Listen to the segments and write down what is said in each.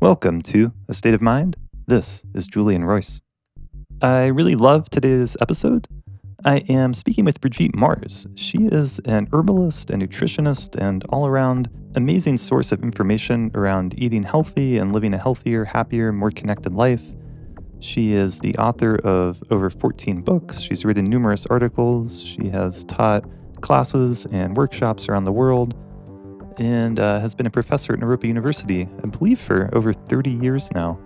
Welcome to A State of Mind. This is Julian Royce. I really love today's episode. I am speaking with Brigitte Mars. She is an herbalist, a nutritionist, and all-around amazing source of information around eating healthy and living a healthier, happier, more connected life. She is the author of over 14 books. She's written numerous articles. She has taught classes and workshops around the world, and has been a professor at Naropa University, I believe, for over 30 years now.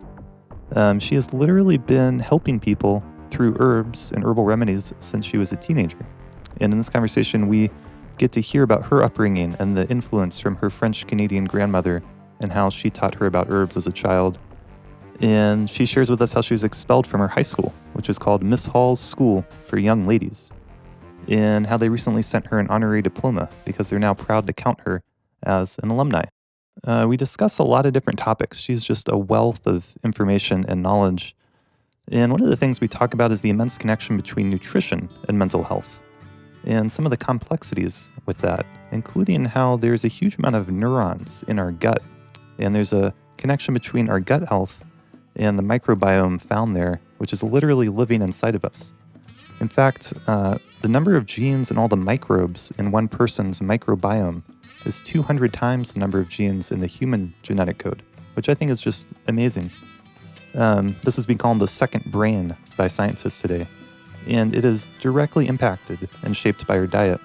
She has literally been helping people through herbs and herbal remedies since she was a teenager. And in this conversation, we get to hear about her upbringing and the influence from her French-Canadian grandmother and how she taught her about herbs as a child. And she shares with us how she was expelled from her high school, which is called Miss Hall's School for Young Ladies, and how they recently sent her an honorary diploma because they're now proud to count her as an alumni. We discuss a lot of different topics. She's just a wealth of information and knowledge. And one of the things we talk about is the immense connection between nutrition and mental health, and some of the complexities with that, including how there's a huge amount of neurons in our gut, and there's a connection between our gut health and the microbiome found there, which is literally living inside of us. In fact, the number of genes and all the microbes in one person's microbiome is 200 times the number of genes in the human genetic code, which I think is just amazing. This has been called the second brain by scientists today, and it is directly impacted and shaped by our diet.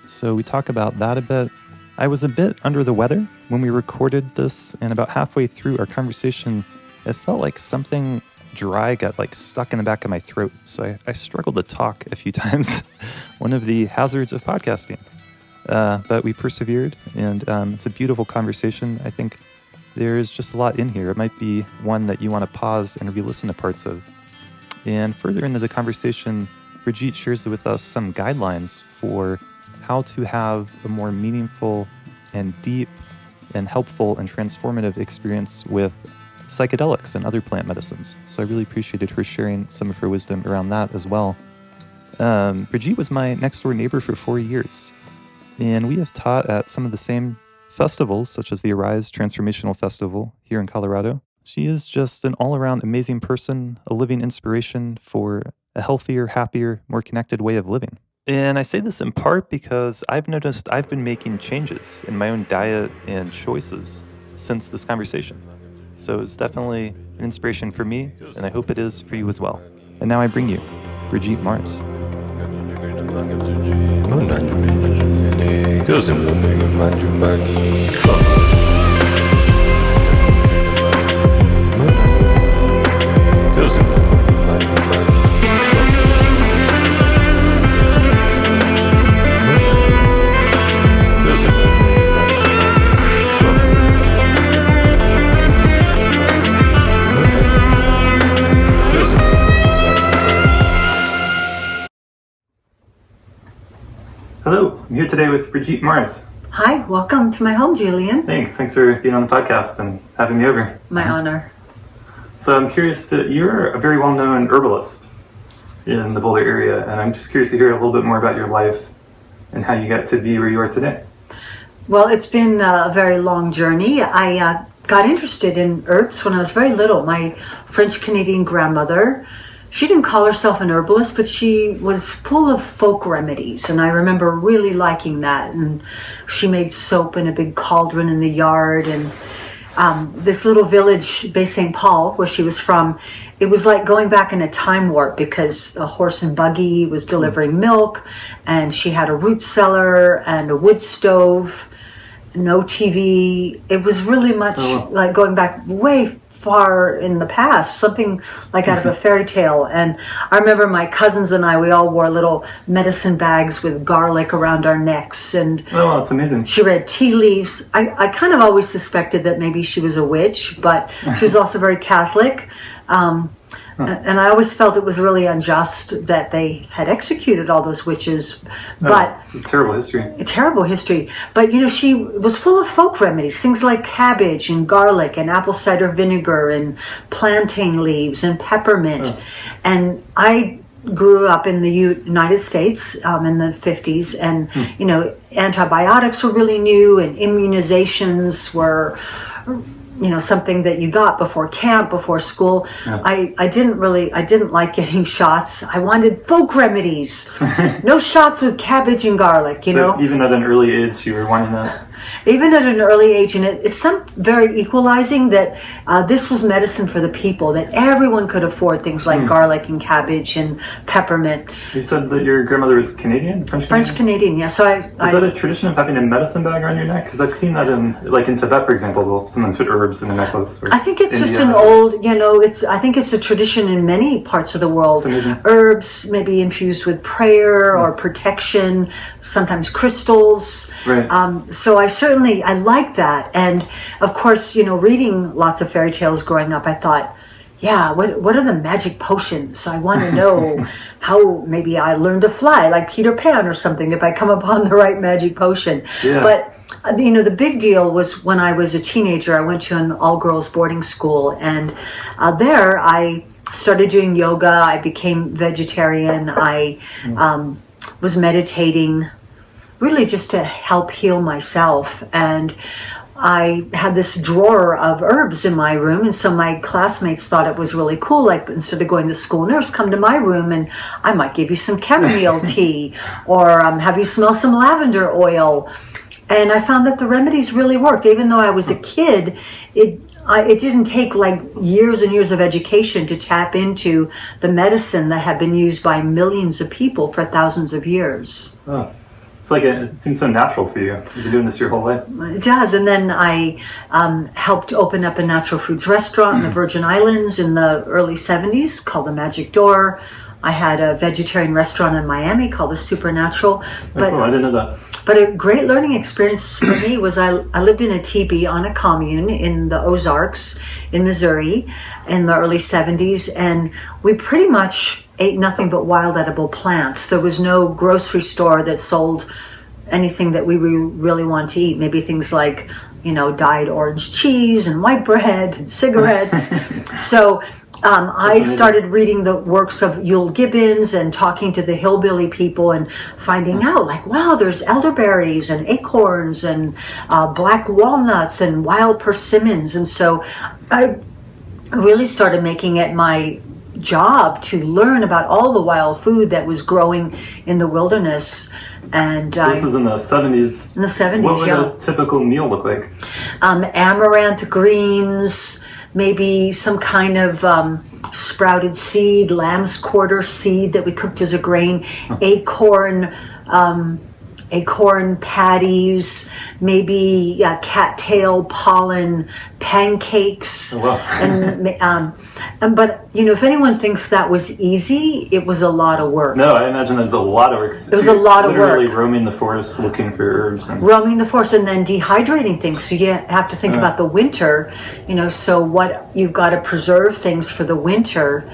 So we talk about that a bit. I was a bit under the weather when we recorded this, and about halfway through our conversation, it felt like something dry got stuck in the back of my throat, so I struggled to talk a few times. One of the hazards of podcasting. But we persevered, and it's a beautiful conversation. I think there's just a lot in here. It might be one that you want to pause and re-listen to parts of. And further into the conversation, Brigitte shares with us some guidelines for how to have a more meaningful and deep and helpful and transformative experience with psychedelics and other plant medicines. So I really appreciated her sharing some of her wisdom around that as well. Brigitte was my next door neighbor for 4 years. And we have taught at some of the same festivals, such as the Arise Transformational Festival here in Colorado. She is just an all-around amazing person, a living inspiration for a healthier, happier, more connected way of living. And I say this in part because I've noticed I've been making changes in my own diet and choices since this conversation. So it's definitely an inspiration for me, and I hope it is for you as well. And now I bring you Brigitte Mars. Hello, I'm here today with Brigitte Mars. Hi, welcome to my home, Julian. Thanks for being on the podcast and having me over. My honor. So I'm curious, you're a very well-known herbalist in the Boulder area, and I'm just curious to hear a little bit more about your life and how you got to be where you are today. Well, it's been a very long journey. I got interested in herbs when I was very little. My French-Canadian grandmother, she didn't call herself an herbalist, but she was full of folk remedies, and I remember really liking that. And she made soap in a big cauldron in the yard, and this little village, Bay St. Paul, where she was from, it was like going back in a time warp because a horse and buggy was delivering milk, and she had a root cellar and a wood stove, no TV. It was really much like going back way far in the past, something like out of a fairy tale. And I remember my cousins and I, we all wore little medicine bags with garlic around our necks. And oh, that's amazing. She read tea leaves. I kind of always suspected that maybe she was a witch, but she was also very Catholic. And I always felt it was really unjust that they had executed all those witches. But it's a terrible history. A terrible history. But, she was full of folk remedies, things like cabbage and garlic and apple cider vinegar and plantain leaves and peppermint. And I grew up in the United States in the 50s, and, antibiotics were really new, and immunizations were something that you got before camp, before school. Yeah. I didn't like getting shots. I wanted folk remedies. No shots with cabbage and garlic, So even at an early age, you were wanting that? Even at an early age, and it's some very equalizing that this was medicine for the people, that everyone could afford things like garlic and cabbage and peppermint. You said that your grandmother was Canadian, French Canadian, yeah. So is that a tradition of having a medicine bag around your neck? Because I've seen that in Tibet, for example, they'll sometimes put herbs in a necklace. I think it's just an old, I think it's a tradition in many parts of the world. Herbs maybe infused with prayer or protection, sometimes crystals. Right. So I like that. And of course, reading lots of fairy tales growing up, I thought, yeah, what are the magic potions? I want to know how maybe I learned to fly like Peter Pan or something if I come upon the right magic potion. Yeah. But the big deal was when I was a teenager, I went to an all-girls boarding school, and there I started doing yoga. I became vegetarian. I was meditating, really just to help heal myself. And I had this drawer of herbs in my room, and so my classmates thought it was really cool. Like, instead of going to school nurse, come to my room and I might give you some chamomile tea or have you smell some lavender oil. And I found that the remedies really worked. Even though I was a kid, it didn't take like years and years of education to tap into the medicine that had been used by millions of people for thousands of years. Oh. It seems so natural for you. You've been doing this your whole life. It does. And then I helped open up a natural foods restaurant in the Virgin Islands in the early 70s called the Magic Door. I had a vegetarian restaurant in Miami called the Supernatural. But, cool. I didn't know that. But a great learning experience for me was I lived in a teepee on a commune in the Ozarks in Missouri in the early 70s, and we pretty much ate nothing but wild edible plants. There was no grocery store that sold anything that we really wanted to eat. Maybe things like, dyed orange cheese and white bread and cigarettes. So I started reading the works of Yule Gibbons and talking to the hillbilly people and finding out, like, wow, there's elderberries and acorns and black walnuts and wild persimmons. And so I really started making it my job to learn about all the wild food that was growing in the wilderness. And so this is in the 70s. In the 70s, what would a typical meal look like? Amaranth greens, maybe some kind of sprouted seed, lamb's quarter seed that we cooked as a grain, acorn patties, maybe cattail pollen pancakes. Oh, wow. But if anyone thinks that was easy, it was a lot of work. No, I imagine there's a lot of work. It was a lot of work. Literally roaming the forest looking for herbs. Roaming the forest and then dehydrating things. So you have to think about the winter, so what you've got to preserve things for the winter.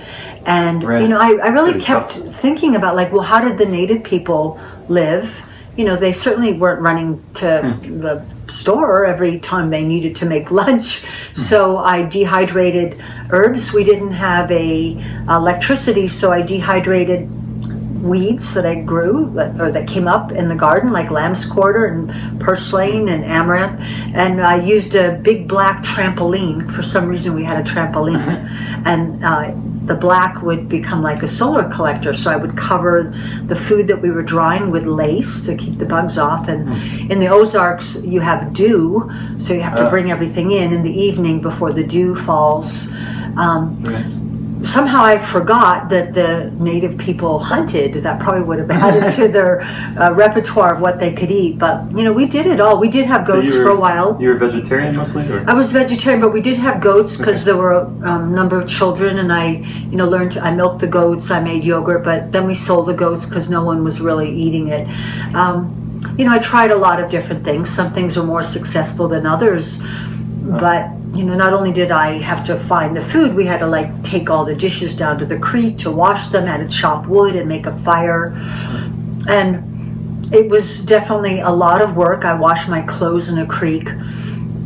And, right. I really kept thinking about, like, well, how did the native people live? They certainly weren't running to the store every time they needed to make lunch. So I dehydrated herbs. We didn't have electricity, so I dehydrated weeds that I grew or that came up in the garden, like lamb's quarter and purslane and amaranth. And I used a big black trampoline. For some reason we had a trampoline. And the black would become like a solar collector. So I would cover the food that we were drying with lace to keep the bugs off. And in the Ozarks, you have dew. So you have to bring everything in the evening before the dew falls. Somehow I forgot that the native people hunted. That probably would have added to their repertoire of what they could eat. But, we did it all. We did have goats for a while. You were vegetarian mostly? Or? I was vegetarian, but we did have goats because there were a number of children, and I I milked the goats, I made yogurt, but then we sold the goats because no one was really eating it. I tried a lot of different things. Some things were more successful than others, but not only did I have to find the food, we had to take all the dishes down to the creek to wash them, had to chop wood and make a fire. And it was definitely a lot of work. I washed my clothes in a creek.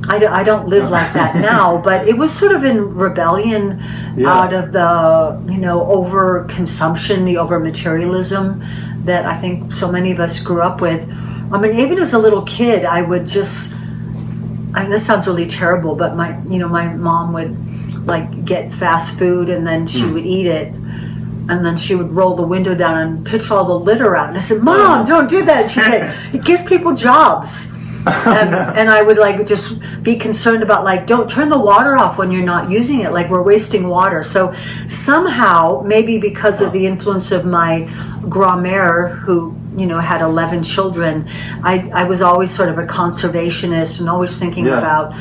I don't live like that now, but it was sort of in rebellion out of the, over-consumption, the over-materialism that I think so many of us grew up with. I mean, even as a little kid, I this sounds really terrible, but my mom would like get fast food and then she would eat it. And then she would roll the window down and pitch all the litter out. And I said, Mom, don't do that. She said, it gives people jobs. And I would like just be concerned about like, don't turn the water off when you're not using it. Like we're wasting water. So somehow, maybe because of the influence of my grand-mère who, had 11 children, I was always sort of a conservationist and always thinking about,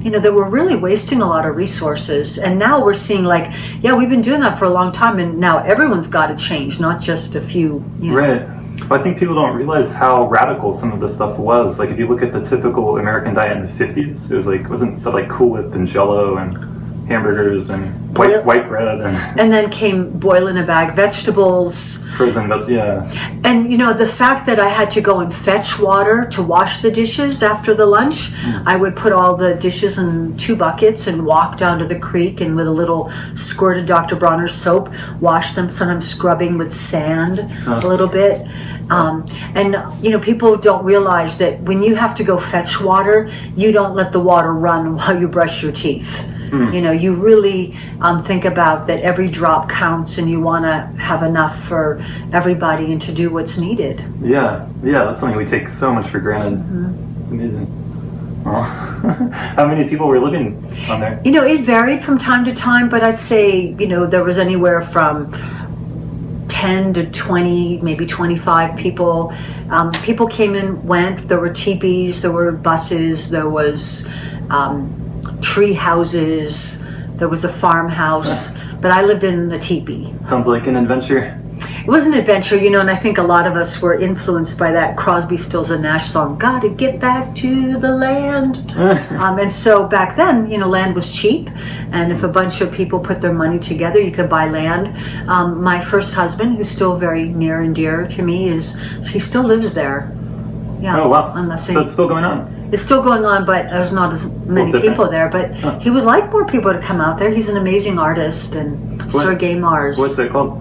that we're really wasting a lot of resources. And now we're seeing like, we've been doing that for a long time. And now everyone's got to change, not just a few. Right. Well, I think people don't realize how radical some of this stuff was. Like if you look at the typical American diet in the 50s, it was like, wasn't so like Cool Whip and Jell-O and hamburgers and white bread. And then came boil in a bag vegetables. Frozen, And the fact that I had to go and fetch water to wash the dishes after the lunch, I would put all the dishes in 2 buckets and walk down to the creek and with a little squirt of Dr. Bronner's soap, wash them, sometimes scrubbing with sand a little bit. And people don't realize that when you have to go fetch water, you don't let the water run while you brush your teeth. You really think about that every drop counts and you want to have enough for everybody and to do what's needed. Yeah, that's something we take so much for granted. It's amazing. Well, how many people were living on there? It varied from time to time, but I'd say, there was anywhere from 10 to 20, maybe 25 people. People came and went. There were teepees, there were buses, there was tree houses, there was a farmhouse, but I lived in a teepee. Sounds like an adventure. It was an adventure, and I think a lot of us were influenced by that Crosby, Stills and Nash song, Gotta Get Back to the Land. And so back then, land was cheap, and if a bunch of people put their money together, you could buy land. My first husband, who's still very near and dear to me, he still lives there. Yeah. Oh, wow. So it's still going on? It's still going on, but there's not as many people there. But he would like more people to come out there. He's an amazing artist, and Sergei Mars. What's it called?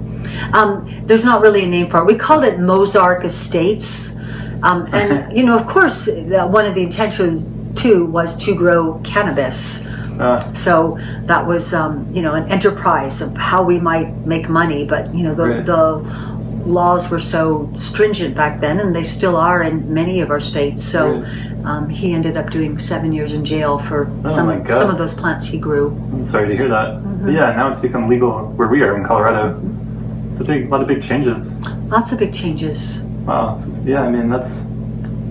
There's not really a name for it. We called it Mozark Estates. And, of course, one of the intentions, too, was to grow cannabis. So that was, an enterprise of how we might make money. But, the laws were so stringent back then, and they still are in many of our states. So he ended up doing 7 years in jail for some of those plants he grew. I'm sorry to hear that. But now it's become legal where we are in Colorado. It's a lot of big changes. Lots of big changes. Wow. That's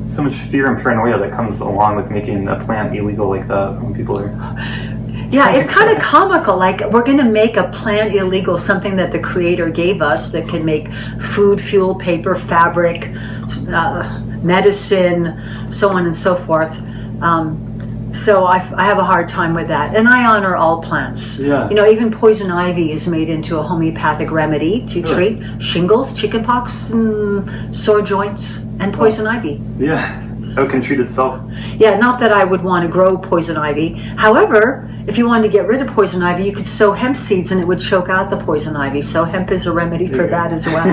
so much fear and paranoia that comes along with making a plant illegal like that when people are... Yeah, it's kind of comical. Like, we're going to make a plant illegal, something that the Creator gave us that can make food, fuel, paper, fabric, medicine, so on and so forth. So I have a hard time with that. And I honor all plants. Yeah. Even poison ivy is made into a homeopathic remedy to treat shingles, chickenpox, and sore joints, and poison ivy. Yeah. How it can treat itself. Yeah, not that I would want to grow poison ivy. However, if you wanted to get rid of poison ivy, you could sow hemp seeds and it would choke out the poison ivy. So hemp is a remedy for that as well.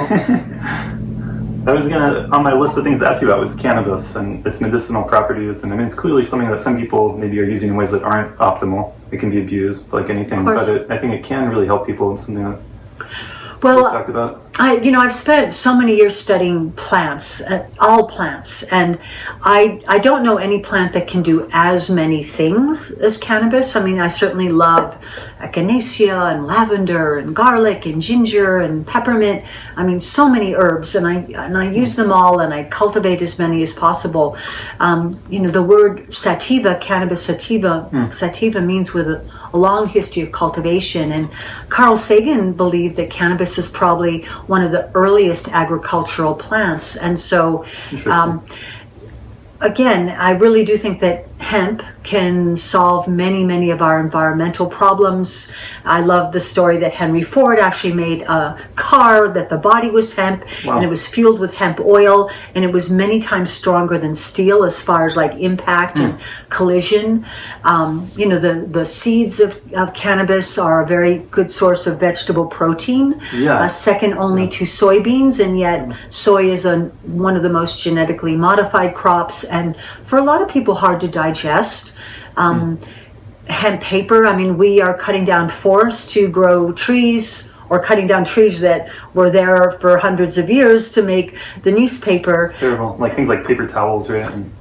I was on my list of things to ask you about was cannabis and its medicinal properties. And it's clearly something that some people maybe are using in ways that aren't optimal. It can be abused like anything, but I think it can really help people in something that we've talked about. I've spent so many years studying plants, all plants, and I don't know any plant that can do as many things as cannabis. I certainly love echinacea and lavender and garlic and ginger and peppermint. So many herbs, and I use them all, and I cultivate as many as possible. The word sativa, cannabis sativa, sativa means with a long history of cultivation, and Carl Sagan believed that cannabis is probably one of the earliest agricultural plants. And so again, I really do think that hemp can solve many, many of our environmental problems. I love the story that Henry Ford actually made a car that the body was hemp, and it was fueled with hemp oil, and it was many times stronger than steel as far as like impact and collision. The seeds of cannabis are a very good source of vegetable protein, second only to soybeans, and yet soy is one of the most genetically modified crops, and for a lot of people hard to digest. digest. Hemp paper, I mean, we are cutting down forests to grow trees, or cutting down trees that were there for hundreds of years to make the newspaper. It's terrible. Like things like paper towels, right? And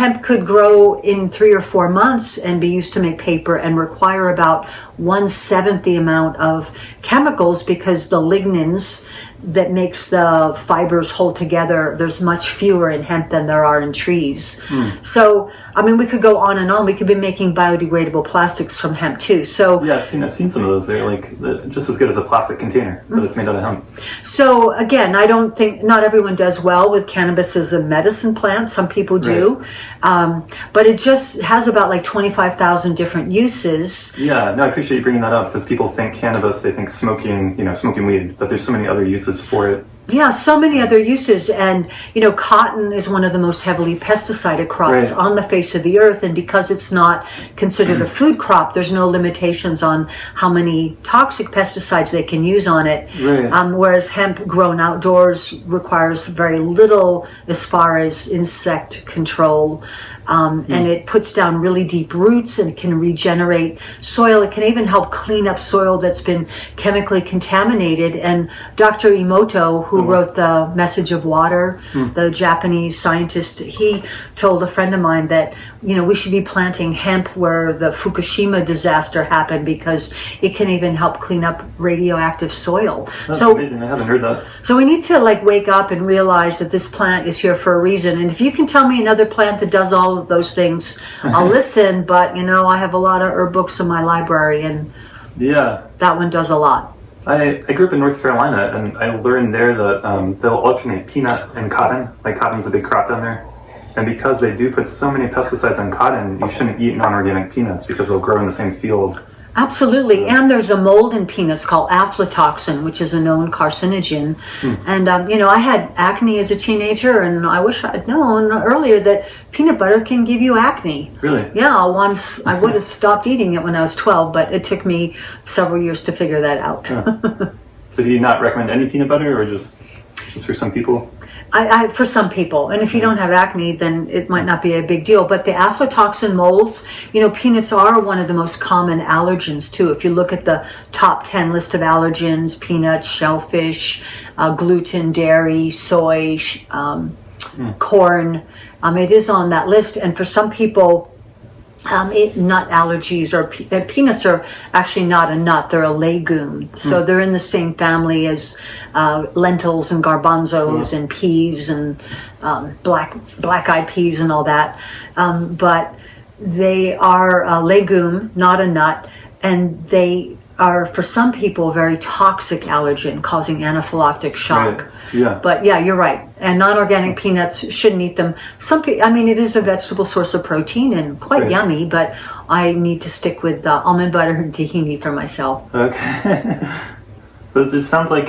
hemp could grow in 3 or 4 months and be used to make paper and require about 1/7 the amount of chemicals, because the lignins that makes the fibers hold together, there's much fewer in hemp than there are in trees. So, I mean, we could go on and on. We could be making biodegradable plastics from hemp too. So yeah, I've seen some of those. They're like just as good as a plastic container, but it's made out of hemp. So again, I don't think, not everyone does well with cannabis as a medicine plant. Some people do, but it just has about like 25,000 different uses. Yeah, no, I appreciate you bringing that up, because people think cannabis, they think smoking weed, but there's so many other uses for it. Yeah, so many other uses. And, cotton is one of the most heavily pesticided crops on the face of the earth. And because it's not considered a food crop, there's no limitations on how many toxic pesticides they can use on it. Whereas hemp grown outdoors requires very little as far as insect control. And it puts down really deep roots, and it can regenerate soil. It can even help clean up soil that's been chemically contaminated. And Dr. Emoto, who wrote The Message of Water, the Japanese scientist, he told a friend of mine that, we should be planting hemp where the Fukushima disaster happened, because it can even help clean up radioactive soil. That's amazing. I haven't heard that. So we need to wake up and realize that this plant is here for a reason. And if you can tell me another plant that does all of those things, I'll listen. But I have a lot of herb books in my library, and that one does a lot. I grew up in North Carolina, and I learned there that they'll alternate peanut and cotton. Like cotton's a big crop down there. And because they do put so many pesticides on cotton, you shouldn't eat non-organic peanuts, because they'll grow in the same field. Absolutely. And there's a mold in peanuts called aflatoxin, which is a known carcinogen. And, I had acne as a teenager, and I wish I'd known earlier that peanut butter can give you acne. Really? Yeah, once I would have stopped eating it when I was 12, but it took me several years to figure that out. So do you not recommend any peanut butter, or just for some people? For some people, and if you don't have acne, then it might not be a big deal. But the aflatoxin molds, peanuts are one of the most common allergens too. If you look at the top 10 list of allergens, peanuts, shellfish, gluten, dairy, soy, corn, it is on that list. And for some people, nut allergies, or peanuts are actually not a nut, they're a legume. So they're in the same family as lentils and garbanzos and peas and black-eyed peas and all that. But they are a legume, not a nut, and they are, for some people, a very toxic allergen, causing anaphylactic shock. But yeah, you're right. And non-organic peanuts, shouldn't eat them. It is a vegetable source of protein and quite yummy, but I need to stick with almond butter and tahini for myself. Okay. But it just sounds like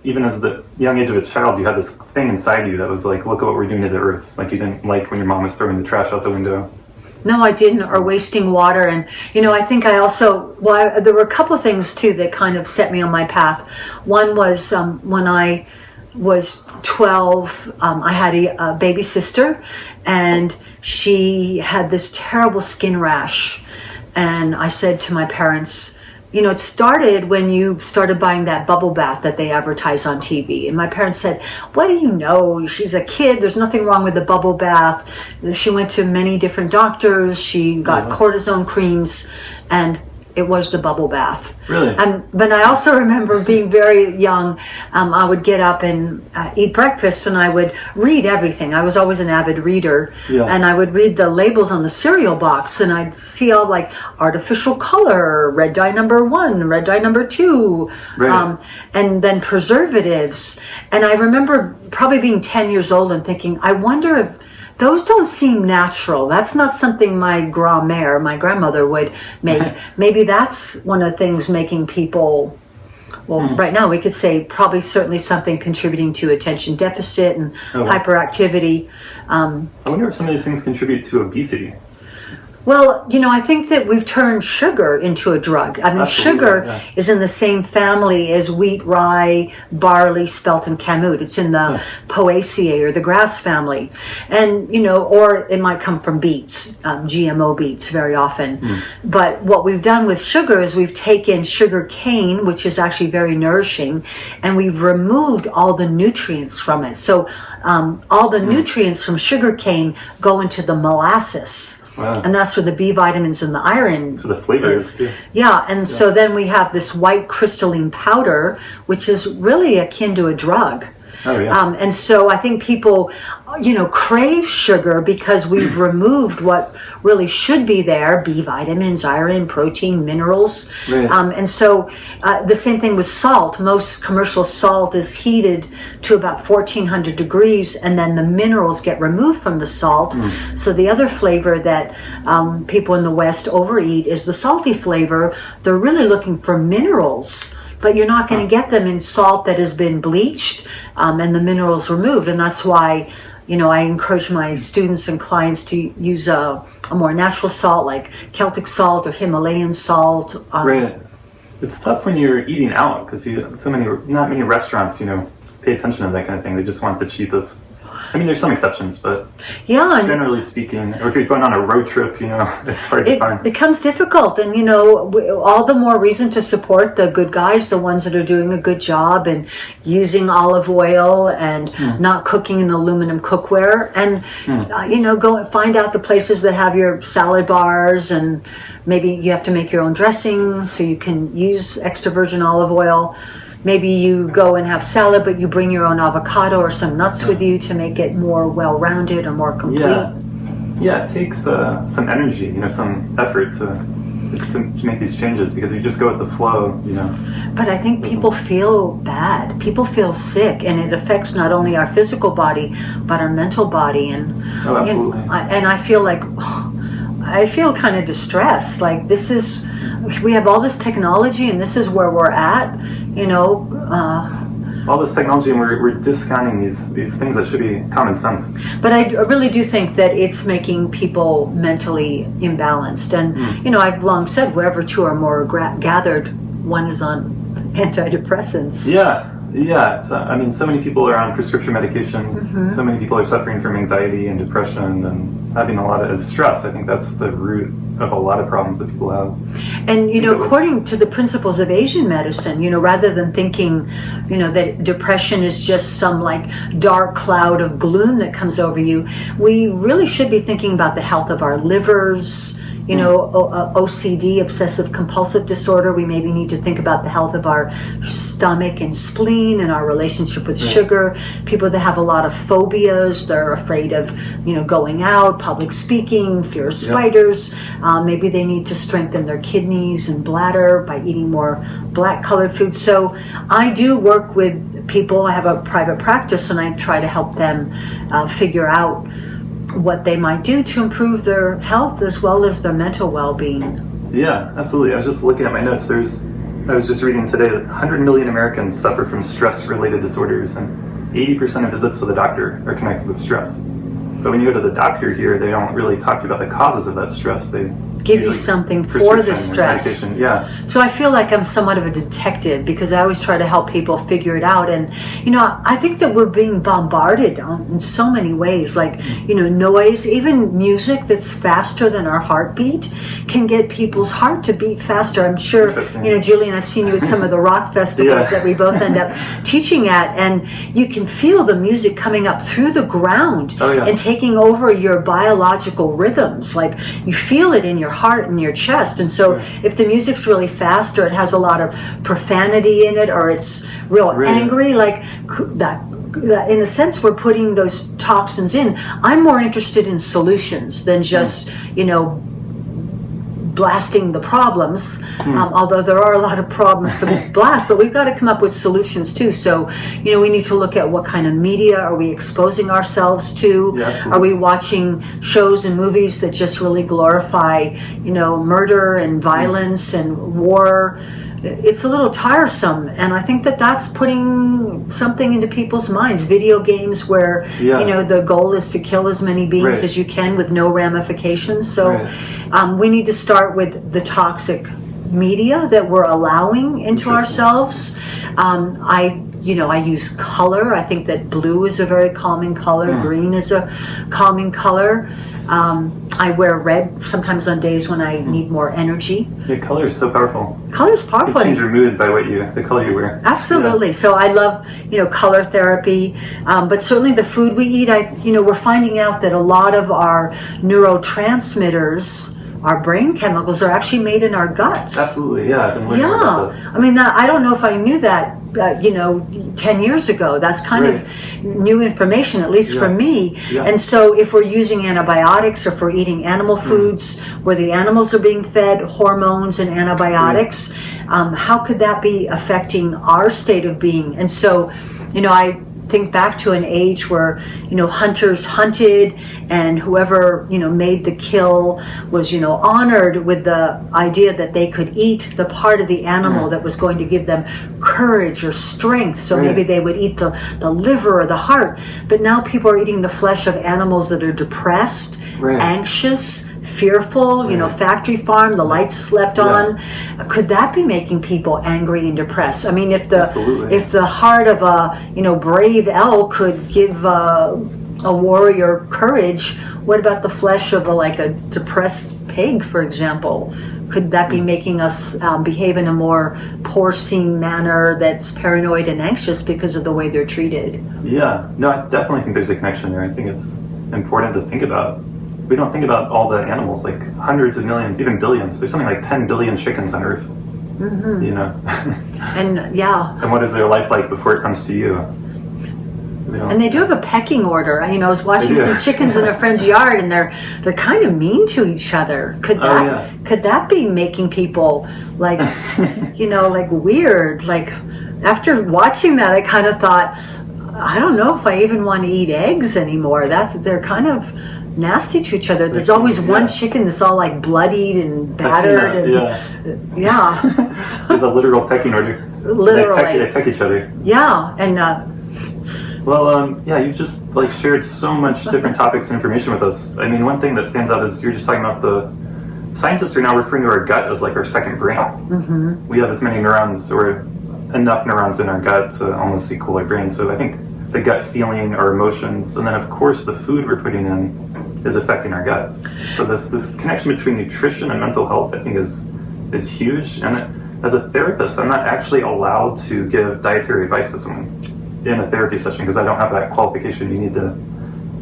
even as the young age of a child, you had this thing inside you that was like, look at what we're doing to the earth. Like you didn't like when your mom was throwing the trash out the window. No, I didn't, or wasting water. And, I think I also, there were a couple of things too that kind of set me on my path. One was when I was 12, I had a baby sister, and she had this terrible skin rash. And I said to my parents, it started when you started buying that bubble bath that they advertise on TV. And my parents said, what do you know? She's a kid. There's nothing wrong with the bubble bath. She went to many different doctors. She got cortisone creams, and it was the bubble bath. Really? But I also remember being very young. I would get up and eat breakfast, and I would read everything. I was always an avid reader. And I would read the labels on the cereal box, and I'd see all like artificial color, red dye number 1, red dye number 2, and then preservatives. And I remember probably being 10 years old and thinking, I wonder if those don't seem natural. That's not something my grand-mère, my grandmother, would make. Maybe that's one of the things making people, right now we could say probably certainly something contributing to attention deficit and hyperactivity. I wonder if some of these things contribute to obesity. Well, I think that we've turned sugar into a drug. I mean, Absolutely, sugar yeah. is in the same family as wheat, rye, barley, spelt, and kamut. It's in the Poaceae or the grass family. And, or it might come from beets, GMO beets very often. But what we've done with sugar is we've taken sugar cane, which is actually very nourishing, and we've removed all the nutrients from it. So all the nutrients from sugar cane go into the molasses. Wow. And that's where the B vitamins and the iron So the flavor is too. Yeah, and so then we have this white crystalline powder, which is really akin to a drug. Oh, yeah. And so I think people, crave sugar because we've removed what really should be there: B vitamins, iron, protein, minerals. Right. And so the same thing with salt. Most commercial salt is heated to about 1400 degrees, and then the minerals get removed from the salt. So the other flavor that people in the West overeat is the salty flavor. They're really looking for minerals, but you're not going to get them in salt that has been bleached and the minerals removed. And that's why, I encourage my students and clients to use a more natural salt, like Celtic salt or Himalayan salt. Right. It's tough when you're eating out because not many restaurants, pay attention to that kind of thing. They just want the cheapest. I mean, there's some exceptions, but generally speaking, or if you're going on a road trip, it's hard to find. It becomes difficult, and all the more reason to support the good guys, the ones that are doing a good job and using olive oil and not cooking in aluminum cookware, and go and find out the places that have your salad bars, and maybe you have to make your own dressing so you can use extra virgin olive oil. Maybe you go and have salad, but you bring your own avocado or some nuts with you to make it more well-rounded or more complete. Yeah, it takes some energy, some effort to make these changes because you just go with the flow, But I think people feel bad. People feel sick, and it affects not only our physical body, but our mental body. And absolutely. And I feel like I feel kind of distressed. Like we have all this technology, and this is where we're at. All this technology, and we're discounting these things that should be common sense. But I really do think that it's making people mentally imbalanced. And, I've long said wherever two or more are gathered, one is on antidepressants. Yeah. So many people are on prescription medication. So many people are suffering from anxiety and depression and having a lot of stress. I think that's the root of a lot of problems that people have. And, according to the principles of Asian medicine, rather than thinking, that depression is just some like dark cloud of gloom that comes over you, we really should be thinking about the health of our livers. OCD, obsessive compulsive disorder, we maybe need to think about the health of our stomach and spleen and our relationship with sugar. People that have a lot of phobias, they're afraid of, going out, public speaking, fear of spiders. Maybe they need to strengthen their kidneys and bladder by eating more black colored foods. So I do work with people. I have a private practice, and I try to help them figure out what they might do to improve their health as well as their mental well-being. Yeah, absolutely. I was just looking at my notes. I was just reading today that 100 million Americans suffer from stress-related disorders, and 80% of visits to the doctor are connected with stress. But when you go to the doctor here, they don't really talk to you about the causes of that stress. They give you something for the stress. Yeah. So I feel like I'm somewhat of a detective because I always try to help people figure it out. And, I think that we're being bombarded in so many ways, like, noise, even music that's faster than our heartbeat can get people's heart to beat faster. I'm sure, Julian, I've seen you at some of the rock festivals that we both end up teaching at, and you can feel the music coming up through the ground and taking over your biological rhythms. Like you feel it in your heart and your chest. And so if the music's really fast or it has a lot of profanity in it or it's real angry, like that, in a sense we're putting those toxins in. I'm more interested in solutions than just blasting the problems, although there are a lot of problems to blast, but we've got to come up with solutions too. So, we need to look at what kind of media are we exposing ourselves to? Yeah, are we watching shows and movies that just really glorify, murder and violence and war? It's a little tiresome, and I think that that's putting something into people's minds. Video games where, the goal is to kill as many beings as you can with no ramifications. So we need to start with the toxic media that we're allowing into ourselves. I use color. I think that blue is a very calming color. Green is a calming color. I wear red sometimes on days when I need more energy. Yeah, color is so powerful. Color's powerful. You change your mood by the color you wear. Absolutely. Yeah. So I love, color therapy, but certainly the food we eat. We're finding out that a lot of our neurotransmitters, our brain chemicals, are actually made in our guts. Absolutely. Yeah, I've been learning about that. I mean, I don't know if I knew that. 10 years ago. That's kind of new information, at least for me. Yeah. And so if we're using antibiotics, or if we're eating animal foods where the animals are being fed hormones and antibiotics, how could that be affecting our state of being? And so, I think back to an age where, hunters hunted, and whoever, made the kill was, honored with the idea that they could eat the part of the animal that was going to give them courage or strength. So maybe they would eat the liver or the heart. But now people are eating the flesh of animals that are depressed, anxious, fearful, factory farm, the lights slept on. Could that be making people angry and depressed? I mean, if the heart of a brave elk could give a warrior courage, what about the flesh of a depressed pig, for example? Could that be making us behave in a more porcine manner that's paranoid and anxious because of the way they're treated? Yeah, no, I definitely think there's a connection there. I think it's important to think about. We don't think about all the animals, like hundreds of millions, even billions. There's something like 10 billion chickens on Earth. And and what is their life like before it comes to you? And they do have a pecking order. I was watching some chickens in a friend's yard, and they're kind of mean to each other. Could that be making people like weird? Like, after watching that, I kind of thought, I don't know if I even want to eat eggs anymore. They're kind of nasty to each other. There's always one chicken that's all like bloodied and battered. The literal pecking order. Literally. They peck each other. Yeah, and you've just shared so much different topics and information with us. I mean, one thing that stands out is you're just talking about the scientists are now referring to our gut as our second brain. We have as many neurons, or enough neurons in our gut to almost equal our brain. So I think the gut feeling, our emotions, and then of course the food we're putting in is affecting our gut. So this connection between nutrition and mental health, I think, is huge. And as a therapist, I'm not actually allowed to give dietary advice to someone in a therapy session because I don't have that qualification. You need to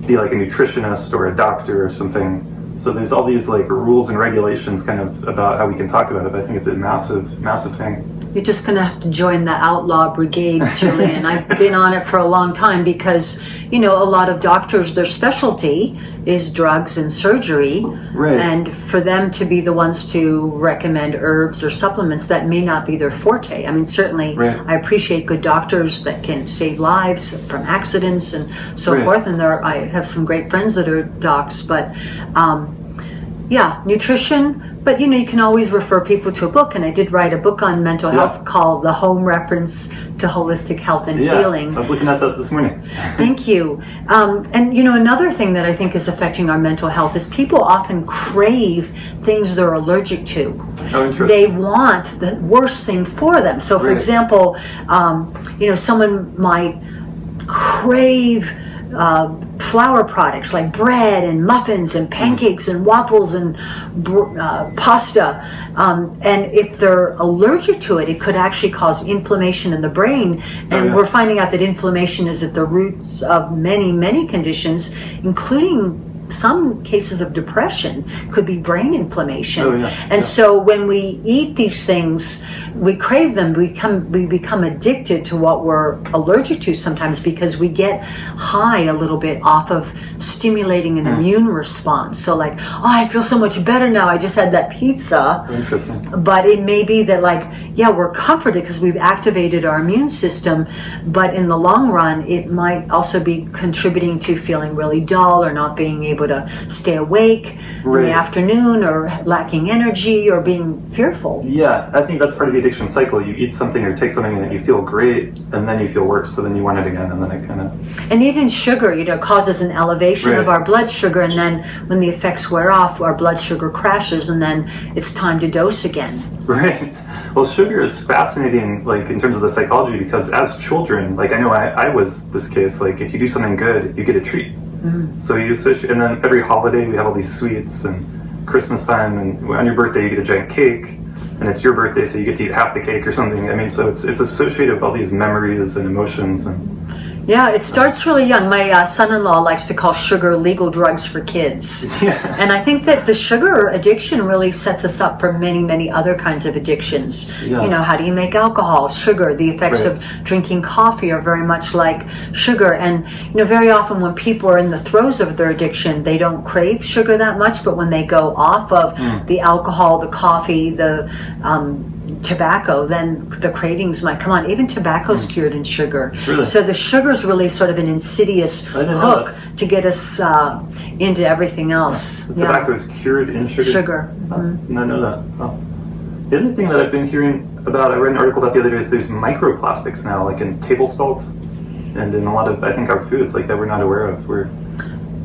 be like a nutritionist or a doctor or something. So there's all these rules and regulations kind of about how we can talk about it. But I think it's a massive, massive thing. You're just going to have to join the outlaw brigade, Julian. I've been on it for a long time because, a lot of doctors, their specialty is drugs and surgery. Right. And for them to be the ones to recommend herbs or supplements, that may not be their forte. I mean, certainly I appreciate good doctors that can save lives from accidents and so forth. And I have some great friends that are docs, but nutrition. But you can always refer people to a book, and I did write a book on mental health called The Home Reference to Holistic Health and Healing. I was looking at that this morning. Thank you. And another thing that I think is affecting our mental health is people often crave things they're allergic to. Oh, interesting. They want the worst thing for them. So, for example, someone might crave flour products like bread and muffins and pancakes and waffles and pasta. And if they're allergic to it, it could actually cause inflammation in the brain. And we're finding out that inflammation is at the roots of many, many conditions, including some cases of depression could be brain inflammation. Oh, yeah. And so when we eat these things, we crave them, we become addicted to what we're allergic to sometimes, because we get high a little bit off of stimulating an immune response. So like, oh, I feel so much better now, I just had that pizza. Interesting. But it may be that, like, yeah, we're comforted because we've activated our immune system, but in the long run, it might also be contributing to feeling really dull, or not being able to stay awake in the afternoon, or lacking energy, or being fearful. Yeah, I think that's part of the addiction cycle. You eat something or take something and you feel great, and then you feel worse, so then you want it again, and then it kind of... And even sugar, causes an elevation of our blood sugar, and then when the effects wear off, our blood sugar crashes, and then it's time to dose again. Right. Well, sugar is fascinating, like, in terms of the psychology, because as children, like, I know I was this case, like, if you do something good, you get a treat. So you associate, and then every holiday we have all these sweets, and Christmas time, and on your birthday you get a giant cake, and it's your birthday, so you get to eat half the cake or something. I mean, so it's associated with all these memories and emotions. And yeah, it starts really young. My son-in-law likes to call sugar legal drugs for kids. Yeah. And I think that the sugar addiction really sets us up for many, many other kinds of addictions. Yeah. How do you make alcohol? Sugar. The effects of drinking coffee are very much like sugar. And, very often when people are in the throes of their addiction, they don't crave sugar that much, but when they go off of the alcohol, the coffee, the tobacco, then the cravings might come on. Even tobacco's cured in sugar. Really? So the sugar's really sort of an insidious hook to get us into everything else. The tobacco is cured in sugar? Sugar. I did not know that. Oh. The other thing that I've been hearing about, I read an article about the other day, is there's microplastics now, like in table salt, and in a lot of, I think, our foods, like, that we're not aware of.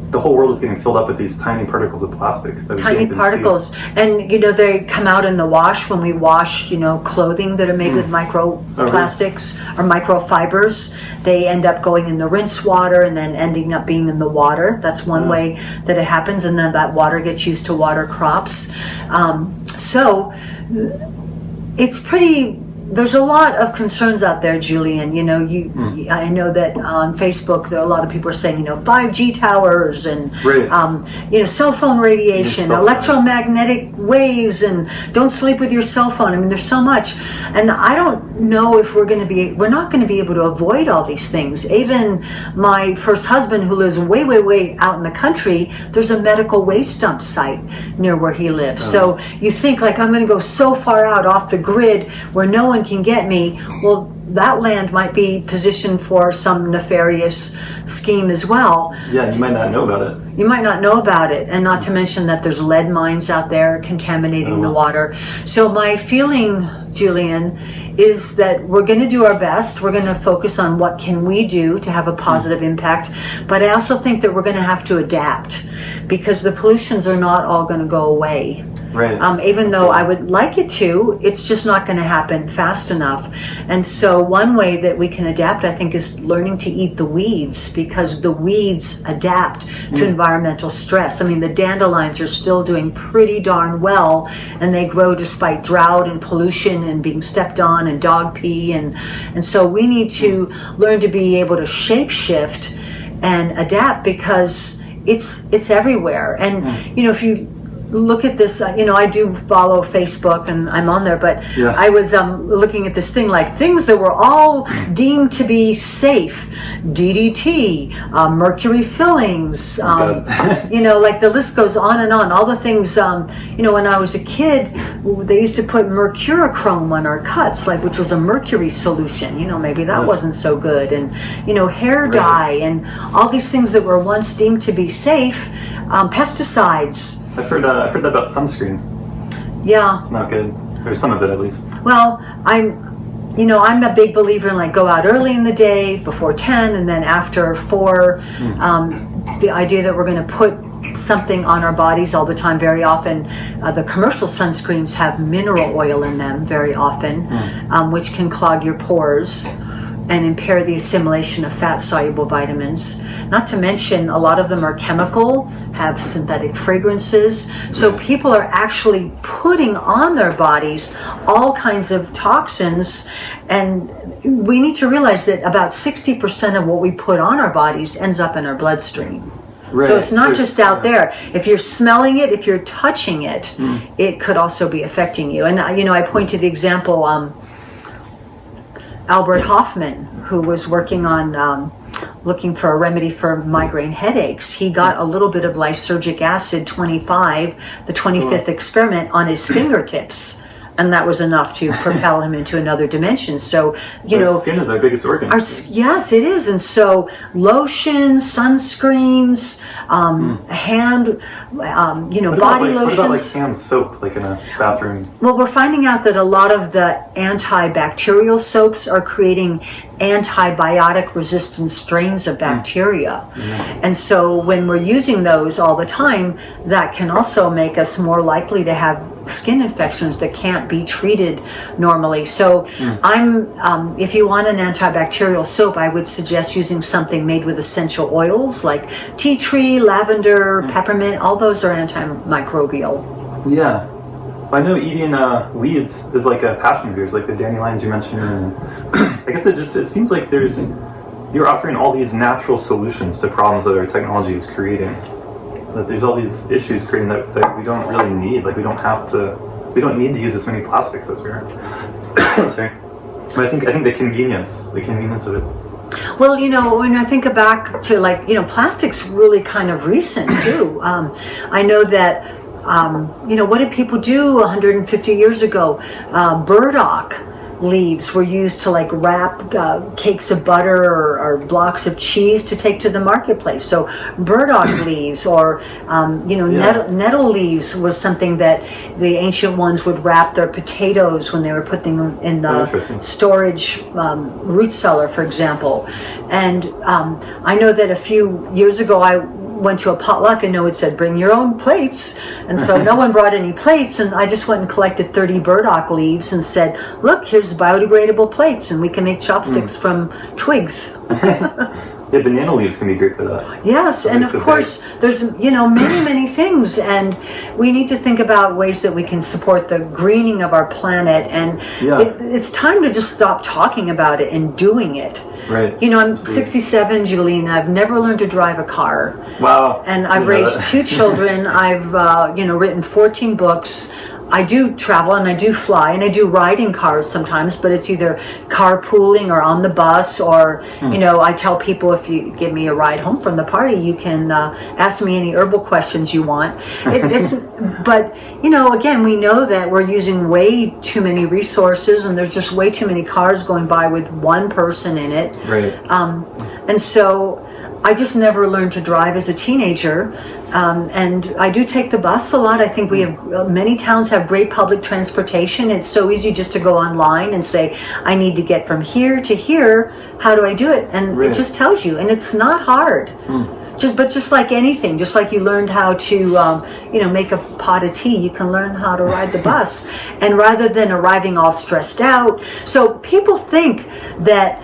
The whole world is getting filled up with these tiny particles of plastic. Tiny particles. And, they come out in the wash when we wash, clothing that are made with microplastics or microfibers. They end up going in the rinse water and then ending up being in the water. That's one way that it happens. And then that water gets used to water crops. So it's pretty... There's a lot of concerns out there, Julian. I know that on Facebook there are a lot of people are saying, 5G towers and cell phone radiation, electromagnetic waves, and don't sleep with your cell phone. I mean, there's so much, and I don't know if we're not going to be able to avoid all these things. Even my first husband, who lives way, way, way out in the country, there's a medical waste dump site near where he lives. So you think, like, I'm going to go so far out off the grid where no one can get me. Well, that land might be positioned for some nefarious scheme as well. Yeah, you might not know about it. You might not know about it, and not to mention that there's lead mines out there contaminating the water. So my feeling, Julian, is that we're going to do our best. We're going to focus on what can we do to have a positive impact, but I also think that we're going to have to adapt, because the pollutions are not all going to go away. Right. Even though I would like it to, it's just not going to happen fast enough. And so one way that we can adapt, I think, is learning to eat the weeds, because the weeds adapt to environmental stress. I mean, the dandelions are still doing pretty darn well, and they grow despite drought and pollution and being stepped on and dog pee. And so we need to learn to be able to shape shift and adapt, because it's everywhere. And, if you look at this, I do follow Facebook and I'm on there, but I was looking at this thing, like things that were all deemed to be safe: DDT, mercury fillings, like the list goes on and on. All the things, when I was a kid, they used to put mercurochrome on our cuts, like, which was a mercury solution. Maybe that wasn't so good. And, hair dye and all these things that were once deemed to be safe, pesticides. I've heard that about sunscreen. Yeah. It's not good. Or some of it, at least. Well, I'm a big believer in, like, go out early in the day before 10 and then after 4. The idea that we're going to put something on our bodies all the time. Very often, the commercial sunscreens have mineral oil in them very often, which can clog your pores and impair the assimilation of fat-soluble vitamins. Not to mention, a lot of them are chemical, have synthetic fragrances. So people are actually putting on their bodies all kinds of toxins. And we need to realize that about 60% of what we put on our bodies ends up in our bloodstream. So it's not just out there. If you're smelling it, if you're touching it, it could also be affecting you. And I point to the example Albert Hoffman, who was working on looking for a remedy for migraine headaches. He got a little bit of lysergic acid 25, the 25th experiment, on his fingertips. And that was enough to propel him into another dimension. So, our skin is our biggest organ. Yes, it is. And so lotions, sunscreens, hand, body lotions. What about like hand soap, like in a bathroom? Well, we're finding out that a lot of the antibacterial soaps are creating antibiotic resistant strains of bacteria. And so when we're using those all the time, that can also make us more likely to have skin infections that can't be treated normally. So if you want an antibacterial soap, I would suggest using something made with essential oils like tea tree, lavender, peppermint. All those are antimicrobial. Yeah. I know eating weeds is like a passion of yours, like the dandelions you mentioned. And I guess it seems like you're offering all these natural solutions to problems that our technology is creating. That there's all these issues creating that we don't really need. Like we don't need to use as many plastics as we are. Sorry. But I think the convenience of it. Well, when I think back to plastic's really kind of recent too. I know that what did people do 150 years ago? Burdock leaves were used to wrap cakes of butter or blocks of cheese to take to the marketplace. So burdock leaves or nettle leaves was something that the ancient ones would wrap their potatoes when they were putting them in the storage root cellar, for example. And I know that a few years ago I went to a potluck and it said bring your own plates, and so no one brought any plates, and I just went and collected 30 burdock leaves and said, look, here's biodegradable plates, and we can make chopsticks from twigs. Yeah, banana leaves can be great for that. Yes, and of course there's many things, and we need to think about ways that we can support the greening of our planet, and it's time to just stop talking about it and doing it. Right. I'm 67, Julian. I've never learned to drive a car. Wow. And I've raised 2 children. I've written 14 books. I do travel and I do fly and I do ride in cars sometimes, but it's either carpooling or on the bus or, I tell people if you give me a ride home from the party, you can ask me any herbal questions you want. But, again, we know that we're using way too many resources and there's just way too many cars going by with one person in it. Right. And so I just never learned to drive as a teenager, and I do take the bus a lot. I think we have many towns have great public transportation. It's so easy just to go online and say, I need to get from here to here. How do I do it? And it just tells you, and it's not hard. Just like anything, just like you learned how to, make a pot of tea, you can learn how to ride the bus. And rather than arriving all stressed out, so people think that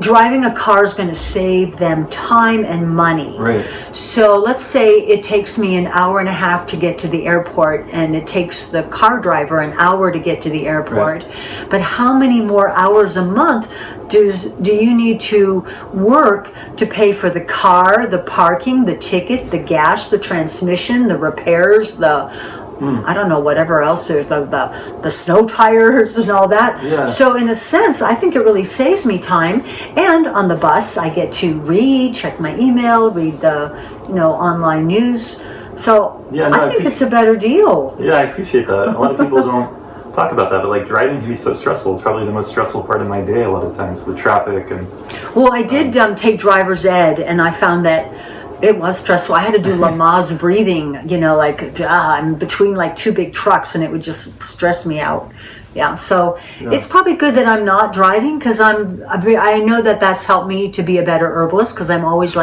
driving a car is going to save them time and money. Right. So let's say it takes me an hour and a half to get to the airport, and it takes the car driver an hour to get to the airport. Right. But how many more hours a month do you need to work to pay for the car, the parking, the ticket, the gas, the transmission, the repairs, I don't know, whatever else there's, the snow tires and all that. Yeah. So in a sense, I think it really saves me time. And on the bus, I get to read, check my email, read the online news. So I think it's a better deal. Yeah, I appreciate that. A lot of people don't talk about that, but driving can be so stressful. It's probably the most stressful part of my day a lot of times, the traffic and. Well, I did take driver's ed, and I found that it was stressful. I had to do Lamaze breathing, I'm between 2 big trucks, and it would just stress me out. Yeah, so it's probably good that I'm not driving, because I know that that's helped me to be a better herbalist, because I'm always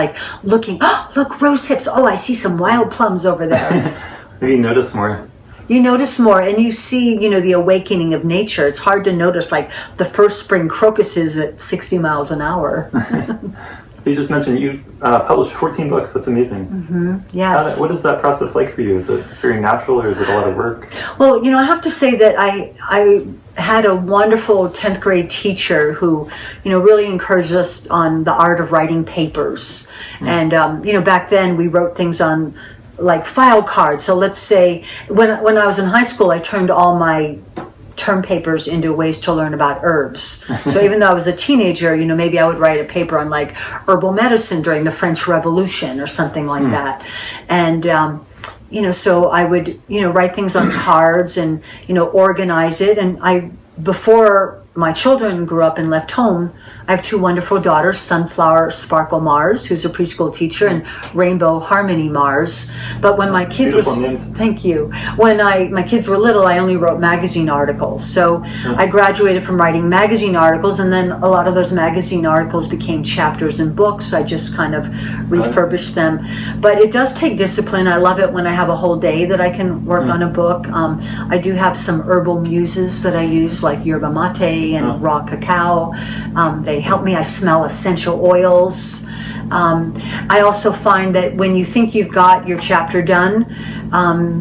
looking, look, rose hips, I see some wild plums over there. Maybe you notice more. You notice more, and you see, the awakening of nature. It's hard to notice, the first spring crocuses at 60 miles an hour. It's you just mentioned you've published 14 books. That's amazing. Yes. What is that process like for you? Is it very natural, or is it a lot of work? Well, I have to say that I had a wonderful 10th grade teacher who, really encouraged us on the art of writing papers. And, back then we wrote things on like file cards. So let's say when I was in high school, I turned all my term papers into ways to learn about herbs. So even though I was a teenager, maybe I would write a paper on like herbal medicine during the French Revolution or something like that. And, so I would, write things on cards and, organize it. And before my children grew up and left home, I have two wonderful daughters, Sunflower Sparkle Mars, who's a preschool teacher, and Rainbow Harmony Mars. But when my kids thank you. When my kids were little, I only wrote magazine articles. So I graduated from writing magazine articles, and then a lot of those magazine articles became chapters in books. I just kind of refurbished them. But it does take discipline. I love it when I have a whole day that I can work on a book. I do have some herbal muses that I use, like yerba mate and raw cacao. They help me. I smell essential oils. I also find that when you think you've got your chapter done,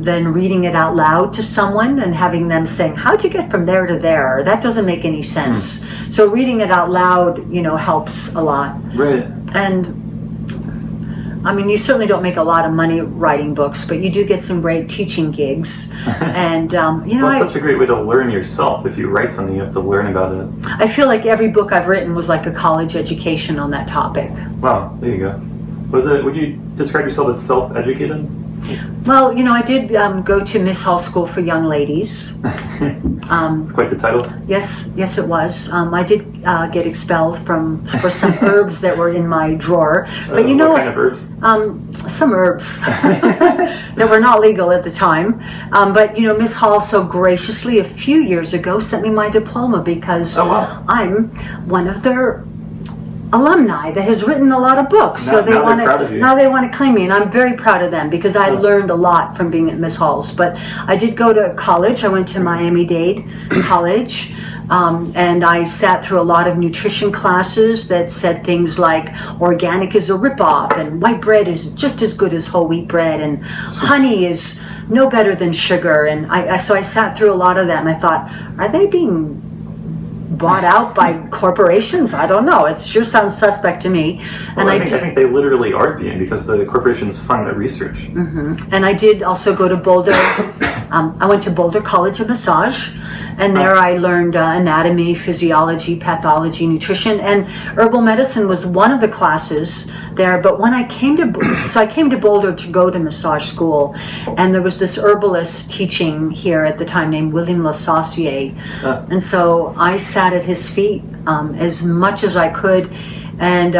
then reading it out loud to someone and having them saying, how'd you get from there to there? That doesn't make any sense. So reading it out loud, helps a lot. Right. And you certainly don't make a lot of money writing books, but you do get some great teaching gigs. And, it's such a great way to learn yourself. If you write something, you have to learn about it. I feel like every book I've written was like a college education on that topic. Wow, there you go. Would you describe yourself as self-educated? Well, I did go to Miss Hall School for Young Ladies. It's quite the title. Yes, it was. I did get expelled for some herbs that were in my drawer. But what kind of herbs? Some herbs that were not legal at the time. But Miss Hall so graciously a few years ago sent me my diploma because I'm one of their alumni that has written a lot of books. So they want to claim me, and I'm very proud of them because I learned a lot from being at Miss Hall's. But I did go to college. I went to Miami-Dade College, and I sat through a lot of nutrition classes that said things like organic is a ripoff, and white bread is just as good as whole wheat bread, and honey is no better than sugar. And so I sat through a lot of that, and I thought, are they being bought out by corporations? I don't know. It sure sounds suspect to me. Well, I think they literally are being, because the corporations fund that research. And I did also go to Boulder. I went to Boulder College of Massage, and there I learned anatomy, physiology, pathology, nutrition, and herbal medicine was one of the classes there. But when I came to Boulder to go to massage school, and there was this herbalist teaching here at the time named William Lassassier, and so I sat at his feet as much as I could, and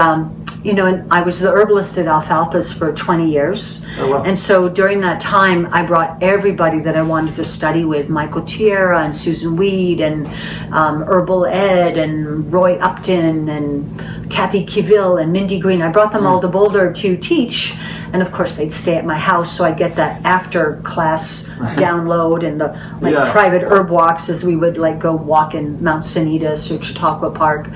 and I was the herbalist at Alfalfa's for 20 years. Oh, wow. And so during that time, I brought everybody that I wanted to study with, Michael Tierra and Susan Weed and Herbal Ed and Roy Upton and Kathy Kiville and Mindy Green. I brought them all to Boulder to teach. And of course, they'd stay at my house, so I'd get that after class download and the private herb walks as we would go walk in Mount Sanitas or Chautauqua Park.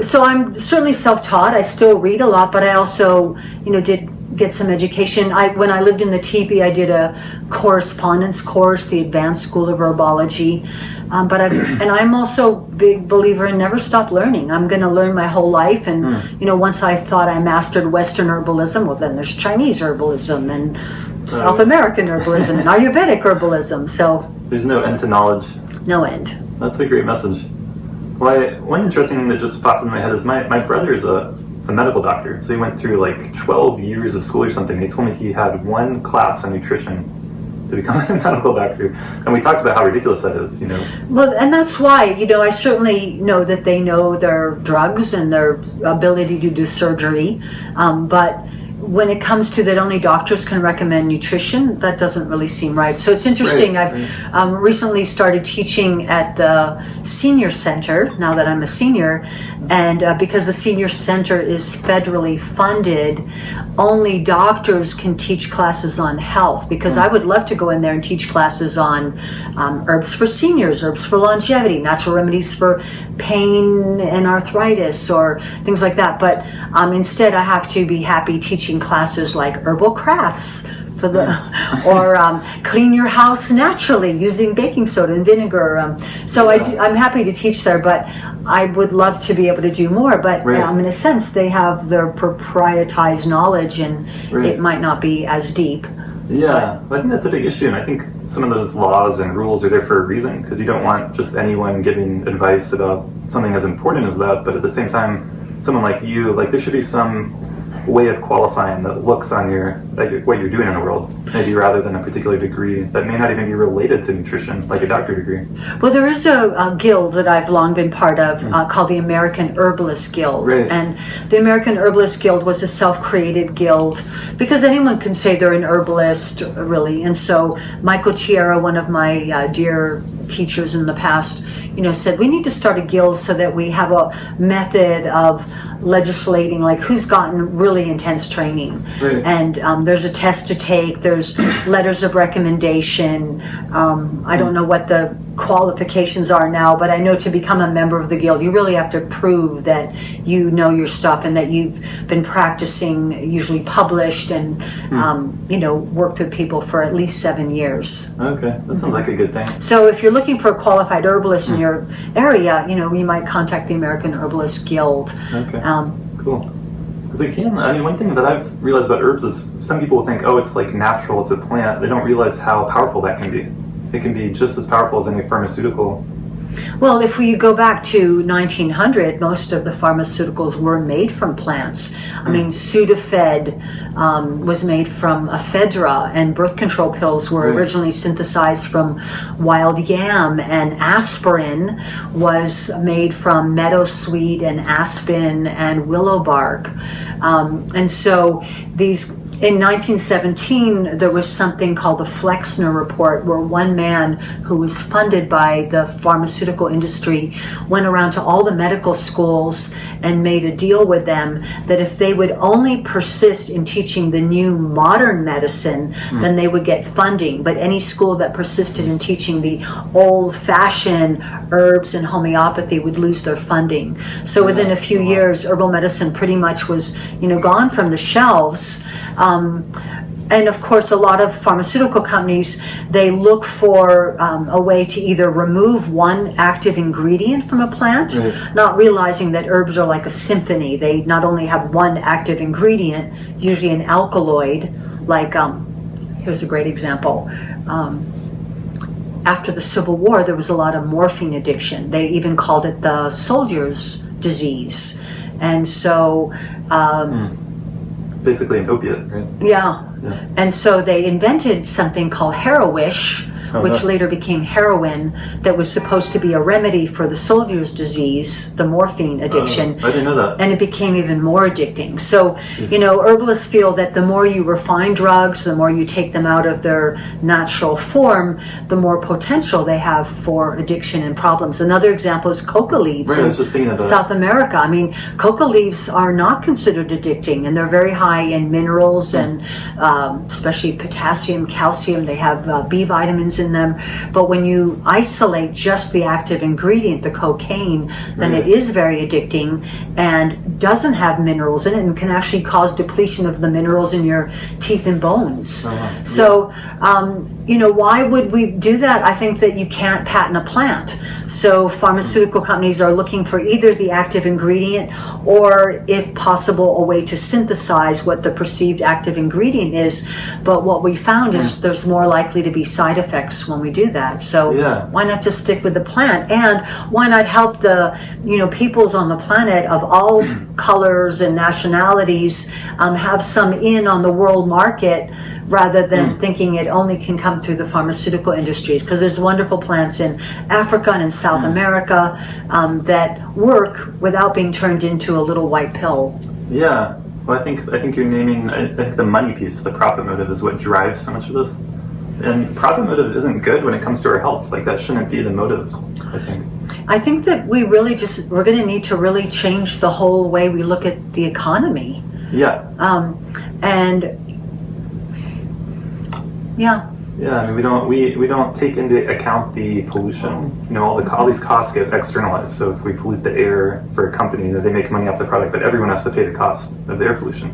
So I'm certainly self-taught. I still read a lot, but I also, did get some education. When I lived in the teepee, I did a correspondence course, the Advanced School of Herbology. And I'm also a big believer in never stop learning. I'm going to learn my whole life. And, once I thought I mastered Western herbalism, well, then there's Chinese herbalism and South American herbalism and Ayurvedic herbalism. So there's no end to knowledge. No end. That's a great message. Well, one interesting thing that just popped in my head is my brother's a medical doctor. So he went through 12 years of school or something. He told me he had one class on nutrition to become a medical doctor. And we talked about how ridiculous that is, Well, and that's why, I certainly know that they know their drugs and their ability to do surgery. But when it comes to that only doctors can recommend nutrition, that doesn't really seem right. So it's interesting. Right. I've recently started teaching at the senior center, now that I'm a senior, and because the senior center is federally funded, only doctors can teach classes on health, because I would love to go in there and teach classes on herbs for seniors, herbs for longevity, natural remedies for pain and arthritis, or things like that. But instead, I have to be happy teaching classes like herbal crafts for the, or clean your house naturally using baking soda and vinegar. So I'm happy to teach there, but I would love to be able to do more. But in a sense, they have their proprietized knowledge, and it might not be as deep. Yeah, I think that's a big issue, and I think some of those laws and rules are there for a reason, because you don't want just anyone giving advice about something as important as that. But at the same time, someone like you, like, there should be some way of qualifying that looks on what you're doing in the world, maybe rather than a particular degree that may not even be related to nutrition, like a doctor degree. Well, there is a guild that I've long been part of called the American Herbalist Guild. And the American Herbalist Guild was a self-created guild, because anyone can say they're an herbalist, really. And so Michael Chiara, one of my dear teachers in the past, said we need to start a guild so that we have a method of legislating, like who's gotten really intense training. And there's a test to take, there's letters of recommendation. I don't know what the qualifications are now, but I know to become a member of the guild, you really have to prove that you know your stuff and that you've been practicing, usually published, and worked with people for at least 7 years. Okay, that sounds like a good thing. So if you're looking for a qualified herbalist in your area, you might contact the American Herbalist Guild. Okay, cool. Because one thing that I've realized about herbs is some people think, oh, it's like natural, it's a plant. They don't realize how powerful that can be. It can be just as powerful as any pharmaceutical. Well, if we go back to 1900, most of the pharmaceuticals were made from plants. I mean, Sudafed was made from ephedra, and birth control pills were originally synthesized from wild yam, and aspirin was made from meadowsweet and aspen and willow bark. And so in 1917, there was something called the Flexner Report, where one man who was funded by the pharmaceutical industry went around to all the medical schools and made a deal with them that if they would only persist in teaching the new modern medicine, then they would get funding. But any school that persisted in teaching the old-fashioned herbs and homeopathy would lose their funding. So within a few years, herbal medicine pretty much was, gone from the shelves. And of course, a lot of pharmaceutical companies, they look for a way to either remove one active ingredient from a plant, not realizing that herbs are like a symphony. They not only have one active ingredient, usually an alkaloid, like, here's a great example. After the Civil War, there was a lot of morphine addiction. They even called it the soldier's disease. And so... basically an opiate, right? Yeah. And so they invented something called Heroish, which later became heroin, that was supposed to be a remedy for the soldier's disease, the morphine addiction. I didn't know that. And it became even more addicting. So, herbalists feel that the more you refine drugs, the more you take them out of their natural form, the more potential they have for addiction and problems. Another example is coca leaves in South America. I mean, coca leaves are not considered addicting, and they're very high in minerals and especially potassium, calcium. They have B vitamins in them. But when you isolate just the active ingredient, the cocaine, then it is very addicting and doesn't have minerals in it, and can actually cause depletion of the minerals in your teeth and bones. So, why would we do that? I think that you can't patent a plant. So pharmaceutical companies are looking for either the active ingredient, or, if possible, a way to synthesize what the perceived active ingredient is. But what we found is there's more likely to be side effects when we do that. So why not just stick with the plant? And why not help the peoples on the planet of all colors and nationalities have some in on the world market, rather than thinking it only can come through the pharmaceutical industries? Because there's wonderful plants in Africa and in South America that work without being turned into a little white pill. Yeah. Well, I think you're naming, I think the money piece, the profit motive, is what drives so much of this. And profit motive isn't good when it comes to our health. Like, that shouldn't be the motive, I think. I think that we're going to need to really change the whole way we look at the economy. Yeah. And yeah. Yeah, I mean, we don't take into account the pollution. You know, all these costs get externalized. So if we pollute the air for a company, you know, they make money off the product, but everyone has to pay the cost of the air pollution.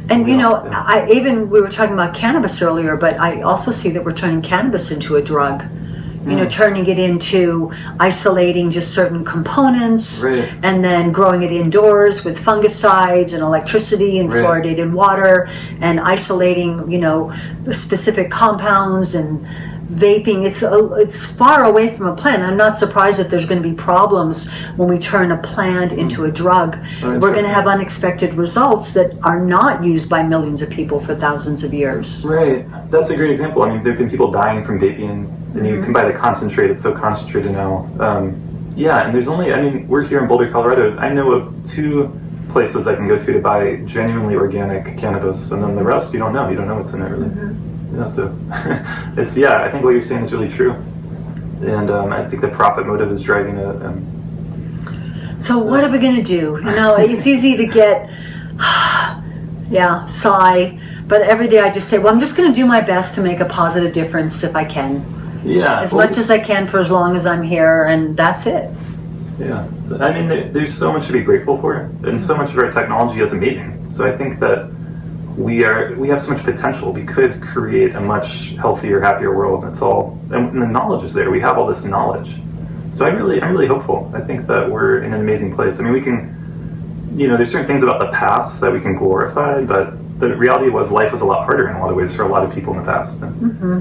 And you know, we were talking about cannabis earlier, but I also see that we're turning cannabis into a drug. You know, turning it into isolating just certain components, right, and then growing it indoors with fungicides and electricity and fluoridated water, and isolating, you know, specific compounds and vaping. It's far away from a plant. I'm not surprised that there's going to be problems when we turn a plant into a drug. We're going to have unexpected results that are not used by millions of people for thousands of years. Right. That's a great example. I mean, there have been people dying from vaping, and you can buy the concentrate. It's so concentrated now. Yeah, and there's only, I mean, we're here in Boulder, Colorado. I know of 2 places I can go to buy genuinely organic cannabis, and then the rest you don't know. You don't know what's in it, really. You know, so it's, I think what you're saying is really true. And I think the profit motive is driving it. So what are we going to do? You know, it's easy to get, sigh. But every day I just say, well, I'm just going to do my best to make a positive difference if I can. Yeah. As much as I can for as long as I'm here, and that's it. Yeah. I mean, there's so much to be grateful for, and so much of our technology is amazing. So I think that we have so much potential. We could create a much healthier, happier world. It's all, and the knowledge is there. We have all this knowledge. So I'm really hopeful. I think that we're in an amazing place. I mean, we can, you know, there's certain things about the past that we can glorify, but the reality was life was a lot harder in a lot of ways for a lot of people in the past.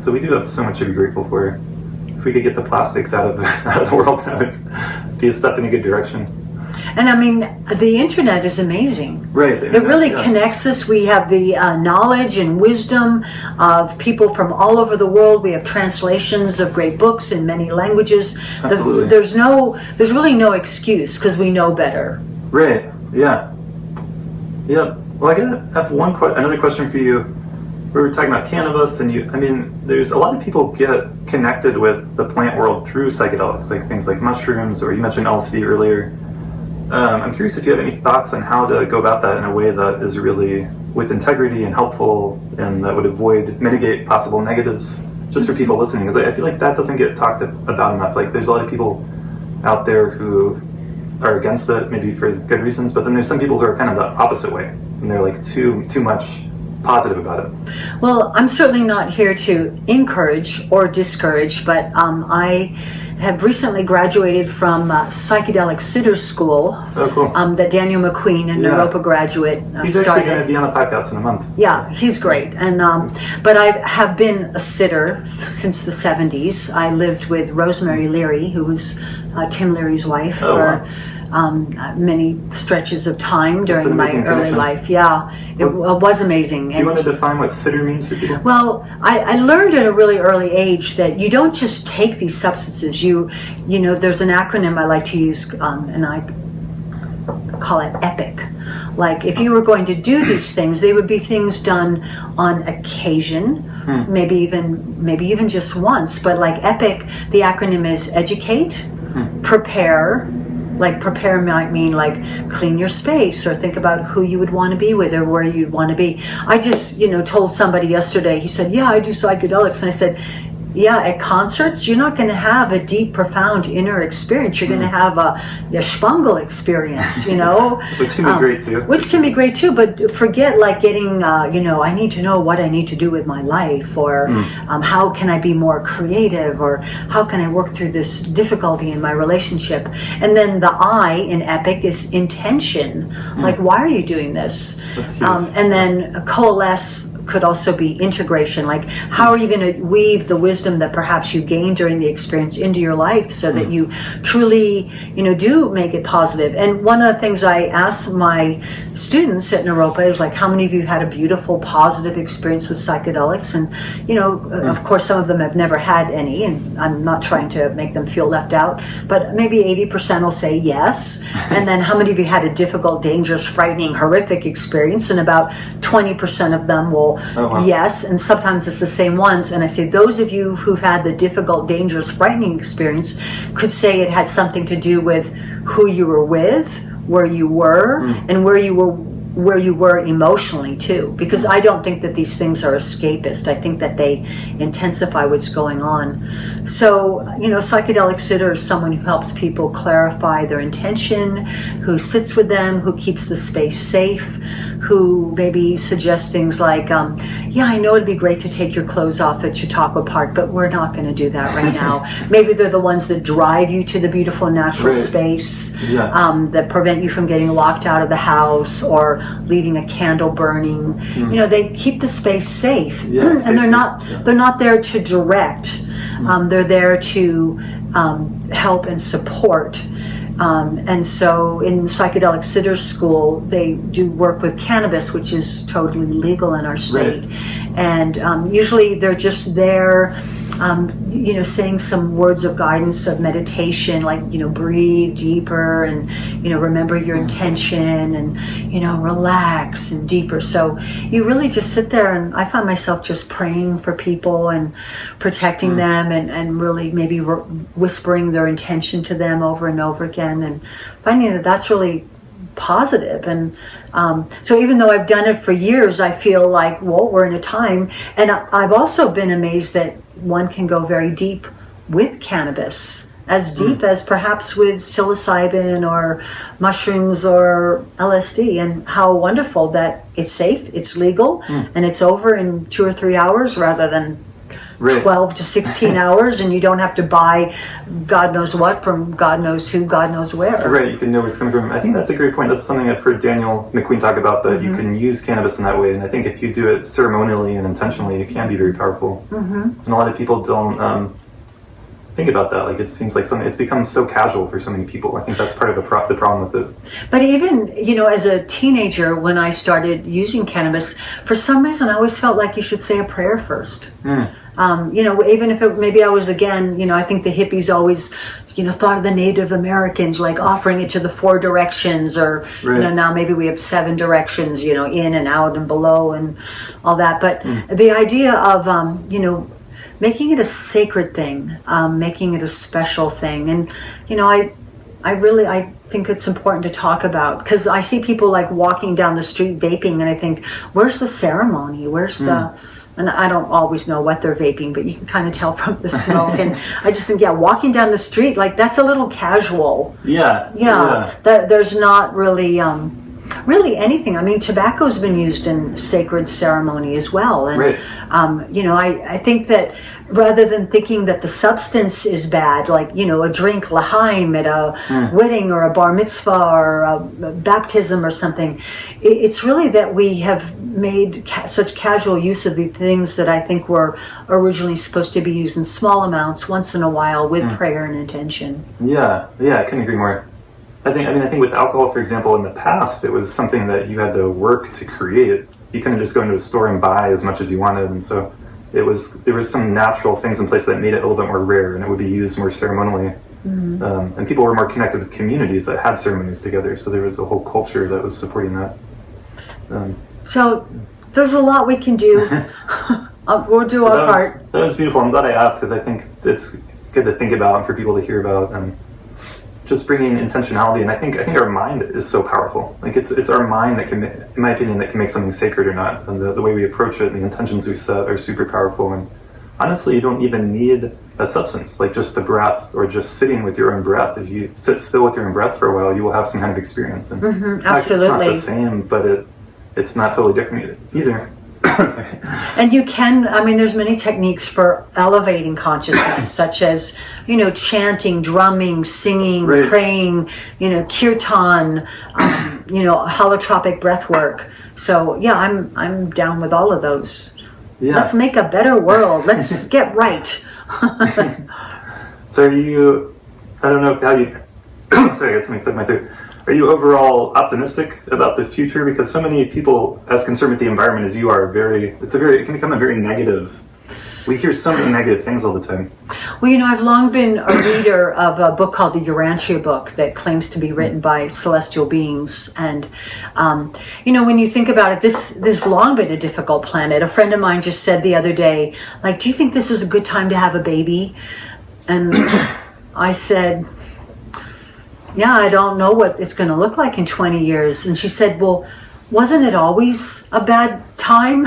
So we do have so much to be grateful for. If we could get the plastics out of the world, that would be a step in a good direction. And I mean, the internet is amazing. Right. It really connects us. We have the knowledge and wisdom of people from all over the world. We have translations of great books in many languages. Absolutely. There's really no excuse because we know better. Right. Yeah. Yep. Well, I have another question for you. We were talking about cannabis, and there's a lot of people get connected with the plant world through psychedelics, like things like mushrooms, or you mentioned LSD earlier. I'm curious if you have any thoughts on how to go about that in a way that is really with integrity and helpful, and that would mitigate possible negatives, just for people listening, because I feel like that doesn't get talked about enough. Like, there's a lot of people out there who are against it, maybe for good reasons, but then there's some people who are kind of the opposite way, and they're like too much positive about it. Well, I'm certainly not here to encourage or discourage, but I have recently graduated from psychedelic sitter school. Oh, cool. That Daniel McQueen, a Naropa graduate, he's started. Actually going to be on the podcast in a month. Yeah, he's great. And but I have been a sitter since the 70s. I lived with Rosemary Leary, who was Tim Leary's wife, for many stretches of time during my early life. Yeah, it was amazing. Do you want to define what sitter means for people? Well, I learned at a really early age that you don't just take these substances. You know, there's an acronym I like to use, and I call it EPIC. Like, if you were going to do these things, they would be things done on occasion, maybe even just once. But like EPIC, the acronym is educate, prepare. Like, prepare might mean like clean your space, or think about who you would want to be with, or where you'd want to be. I just, told somebody yesterday, he said, yeah, I do psychedelics. And I said, yeah, at concerts, you're not going to have a deep, profound inner experience. You're going to have a schpungle experience, Which can be great too. Which can be great too, but forget like getting, I need to know what I need to do with my life, or how can I be more creative, or how can I work through this difficulty in my relationship. And then the I in EPIC is intention. Like, why are you doing this? That's huge. And then coalesce could also be integration. Like, how are you going to weave the wisdom that perhaps you gained during the experience into your life, so that you truly, do make it positive. And one of the things I ask my students at Naropa is like, how many of you had a beautiful, positive experience with psychedelics? And, of course, some of them have never had any, and I'm not trying to make them feel left out, but maybe 80% will say yes. And then how many of you had a difficult, dangerous, frightening, horrific experience? And about 20% of them will yes, and sometimes it's the same ones. And I say, those of you who've had the difficult, dangerous, frightening experience could say it had something to do with who you were with, where you were, and where you were where you were emotionally too, because I don't think that these things are escapist. I think that they intensify what's going on. So, psychedelic sitter is someone who helps people clarify their intention, who sits with them, who keeps the space safe, who maybe suggests things like, I know it'd be great to take your clothes off at Chautauqua Park, but we're not going to do that right now. Maybe they're the ones that drive you to the beautiful natural space, that prevent you from getting locked out of the house or leaving a candle burning. They keep the space safe, and they're not there to direct. They're there to help and support. And so in psychedelic sitter school, they do work with cannabis, which is totally legal in our state. And usually they're just there, saying some words of guidance of meditation, like, breathe deeper and, remember your intention and, relax and deeper. So you really just sit there, and I find myself just praying for people and protecting them and really maybe whispering their intention to them over and over again, and finding that that's really positive. And so even though I've done it for years, I feel like, well, we're in a time, and I've also been amazed that one can go very deep with cannabis, as deep as perhaps with psilocybin or mushrooms or LSD, and how wonderful that it's safe, it's legal, and it's over in 2 or 3 hours rather than 12 to 16 hours, and you don't have to buy God knows what from God knows who, God knows where. Right, you can know where it's coming from. I think that's a great point. That's something I've heard Daniel McQueen talk about, that you can use cannabis in that way. And I think if you do it ceremonially and intentionally, it can be very powerful. And a lot of people don't think about that. Like, it seems like it's become so casual for so many people. I think that's part of the problem with it. But even, as a teenager, when I started using cannabis, for some reason I always felt like you should say a prayer first. Even if maybe I was, again, I think the hippies always, thought of the Native Americans, like offering it to the 4 directions, or, now maybe we have 7 directions, in and out and below and all that. But the idea of, making it a sacred thing, making it a special thing. And, I think it's important to talk about, because I see people like walking down the street vaping, and I think, where's the ceremony? Where's and I don't always know what they're vaping, but you can kind of tell from the smoke. And I just think, walking down the street, like, that's a little casual. There's not really anything. I mean, tobacco's been used in sacred ceremony as well. And, I think that rather than thinking that the substance is bad, like, a drink L'chaim at a wedding or a bar mitzvah or a baptism or something, it's really that we have made such casual use of the things that I think were originally supposed to be used in small amounts once in a while with prayer and intention. I couldn't agree more. I think with alcohol, for example, in the past, it was something that you had to work to create. You couldn't just go into a store and buy as much as you wanted, and so there was some natural things in place that made it a little bit more rare, and it would be used more ceremonially. And people were more connected with communities that had ceremonies together, so there was a whole culture that was supporting that. So there's a lot we can do. We'll do our part. That was beautiful. I'm glad I asked, because I think it's good to think about and for people to hear about, and just bringing intentionality. And I think our mind is so powerful. Like, it's our mind that can, in my opinion, that can make something sacred or not. And the way we approach it and the intentions we set are super powerful. And honestly, you don't even need a substance, like just the breath, or just sitting with your own breath. If you sit still with your own breath for a while, you will have some kind of experience. And absolutely, it's not the same, but it's not totally different either. And you can, there's many techniques for elevating consciousness, such as, chanting, drumming, singing, praying, kirtan, holotropic breath work. So I'm down with all of those. Let's make a better world. Let's get right. So I don't know how you, sorry, I got something stuck in my throat. Are you overall optimistic about the future? Because so many people, as concerned with the environment as you are, it can become a very negative. We hear so many negative things all the time. Well, I've long been a reader of a book called the Urantia book that claims to be written by celestial beings. And, when you think about it, this long been a difficult planet. A friend of mine just said the other day, like, do you think this is a good time to have a baby? And I said, I don't know what it's going to look like in 20 years. And she said, well, wasn't it always a bad time?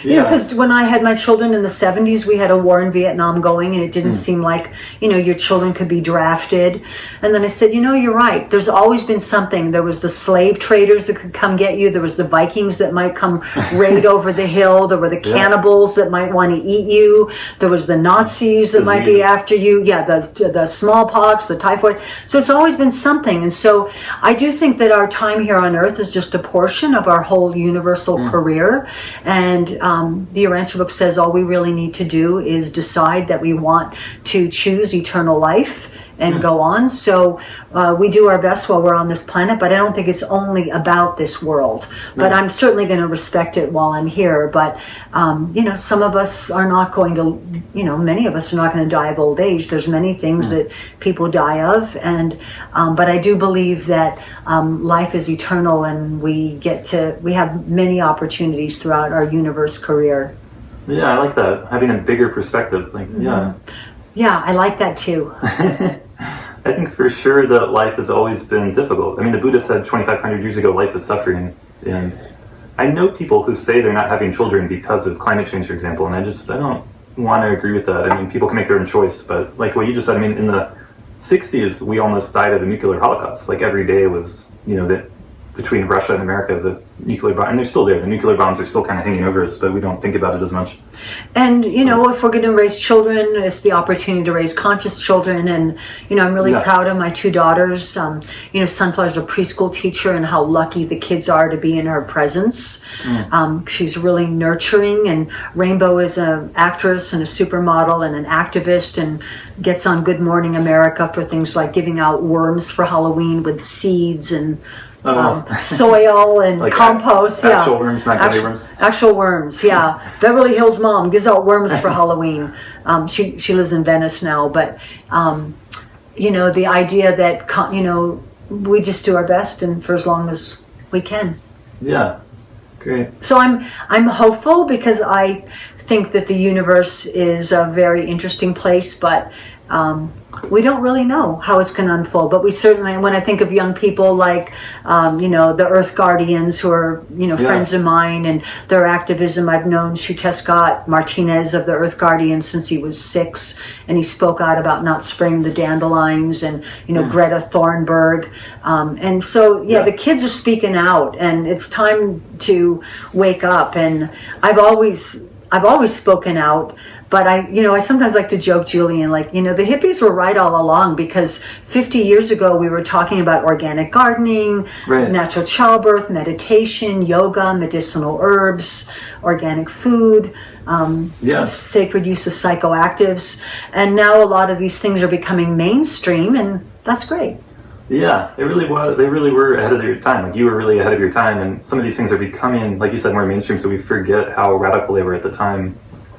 Because when I had my children in the 70s, we had a war in Vietnam going, and it didn't seem like, your children could be drafted. And then I said, you're right. There's always been something. There was the slave traders that could come get you. There was the Vikings that might come raid over the hill. There were the cannibals that might want to eat you. There was the Nazis that might be after you. Yeah, the smallpox, the typhoid. So it's always been something. And so I do think that our time here on Earth is just a portion of our whole universal career. And the Urantia book says all we really need to do is decide that we want to choose eternal life and go on. So we do our best while we're on this planet, but I don't think it's only about this world. But I'm certainly going to respect it while I'm here. But, some of us are not going to, many of us are not going to die of old age. There's many things that people die of. And but I do believe that life is eternal, and we have many opportunities throughout our universe career. Yeah, I like that. Having a bigger perspective. Yeah, I like that too. I think for sure that life has always been difficult. I mean, the Buddha said 2,500 years ago, life is suffering. And I know people who say they're not having children because of climate change, for example, and I don't want to agree with that. I mean, people can make their own choice, but like what you just said, I mean, in the 60s, we almost died of a nuclear holocaust. Like every day was, that between Russia and America, the nuclear bomb, and they're still there. The nuclear bombs are still kind of hanging over us, but we don't think about it as much. And, if we're going to raise children, it's the opportunity to raise conscious children. And, I'm really proud of my two daughters. Sunflower's a preschool teacher, and how lucky the kids are to be in her presence. She's really nurturing. And Rainbow is an actress and a supermodel and an activist, and gets on Good Morning America for things like giving out worms for Halloween with seeds and soil and like compost. Actual worms, not gummy worms. Actual worms, yeah. Beverly Hills mom gives out worms for Halloween. She lives in Venice now, but the idea that we just do our best, and for as long as we can. Yeah, great. So I'm hopeful, because I think that the universe is a very interesting place, but we don't really know how it's going to unfold. But we certainly, when I think of young people like, the Earth Guardians, who are, friends of mine, and their activism, I've known Chutescott Martinez of the Earth Guardians since he was 6, and he spoke out about not spraying the dandelions, and, Greta Thunberg. And so, the kids are speaking out, and it's time to wake up. And I've always spoken out. But I sometimes like to joke, Julian, the hippies were right all along, because 50 years ago we were talking about organic gardening, natural childbirth, meditation, yoga, medicinal herbs, organic food, sacred use of psychoactives. And now a lot of these things are becoming mainstream, and that's great. Yeah, it really was. They really were ahead of their time. Like, you were really ahead of your time, and some of these things are becoming, like you said, more mainstream, so we forget how radical they were at the time.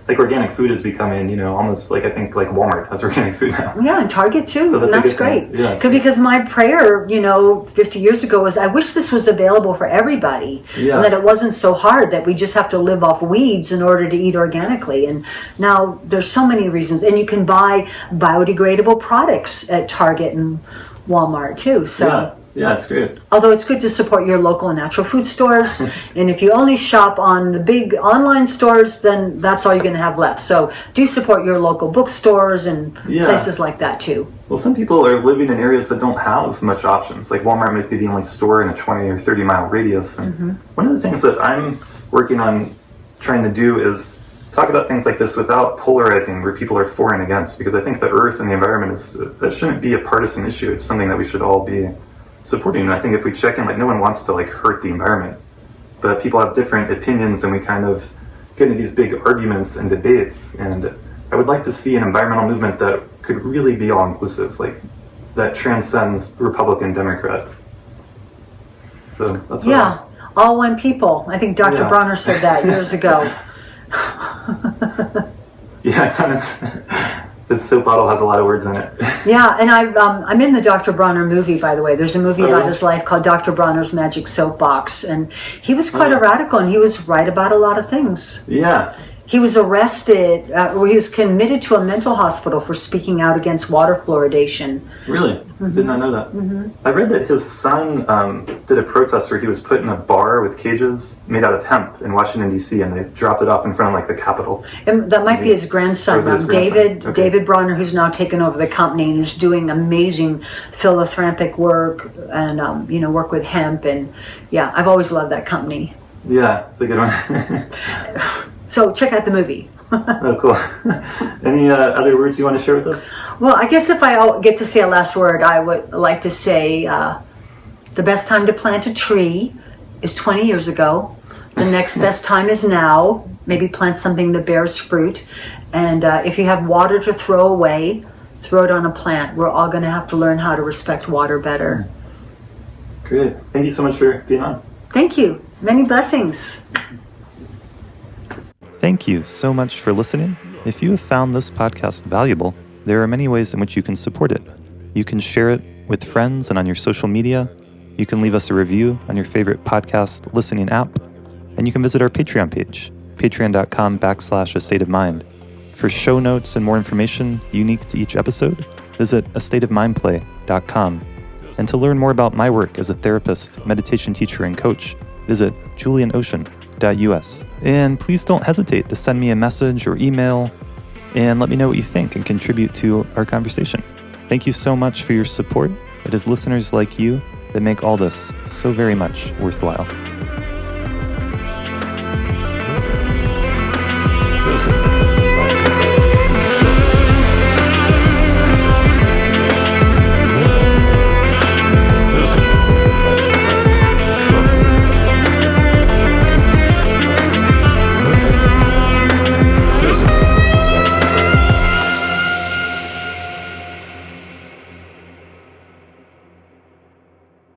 Like, organic food is becoming, almost like, I think, like Walmart has organic food now. Yeah, and Target too. So that's great. Yeah, because my prayer, 50 years ago was, I wish this was available for everybody. Yeah. And that it wasn't so hard that we just have to live off weeds in order to eat organically. And now there's so many reasons. And you can buy biodegradable products at Target and Walmart too. So yeah, it's great. Although it's good to support your local natural food stores. And if you only shop on the big online stores, then that's all you're going to have left. So do support your local bookstores and places like that too. Well, some people are living in areas that don't have much options. Like Walmart might be the only store in a 20 or 30 mile radius. And one of the things that I'm working on trying to do is talk about things like this without polarizing, where people are for and against, because I think the earth and the environment that shouldn't be a partisan issue. It's something that we should all be supporting. And I think if we check in, no one wants to hurt the environment, but people have different opinions, and we kind of get into these big arguments and debates. And I would like to see an environmental movement that could really be all inclusive, that transcends Republican, Democrat. So that's what all one people. I think Dr. Bronner said that years ago. It's on his soap bottle has a lot of words in it. Yeah, and I'm in the Dr. Bronner movie, by the way. There's a movie about his life called Dr. Bronner's Magic Soapbox, and he was quite a radical, and he was right about a lot of things. Yeah. He was arrested, or he was committed to a mental hospital for speaking out against water fluoridation. Really? Did not know that. I read that his son did a protest where he was put in a bar with cages made out of hemp in Washington, D.C., and they dropped it off in front of, like, the Capitol. And that might be his grandson, David Bronner, who's now taken over the company and is doing amazing philanthropic work and, work with hemp. And, yeah, I've always loved that company. Yeah, it's a good one. So check out the movie. Oh, cool. Any other words you want to share with us? Well, I guess if I get to say a last word, I would like to say the best time to plant a tree is 20 years ago. The next best time is now. Maybe plant something that bears fruit. And if you have water to throw away, throw it on a plant. We're all going to have to learn how to respect water better. Great. Thank you so much for being on. Thank you. Many blessings. Thank you so much for listening. If you have found this podcast valuable, there are many ways in which you can support it. You can share it with friends and on your social media. You can leave us a review on your favorite podcast listening app. And you can visit our Patreon page, patreon.com/A State of Mind. For show notes and more information unique to each episode, visit astateofmindplay.com. And to learn more about my work as a therapist, meditation teacher, and coach, visit julianocean.us. And please don't hesitate to send me a message or email and let me know what you think and contribute to our conversation. Thank you so much for your support. It is listeners like you that make all this so very much worthwhile.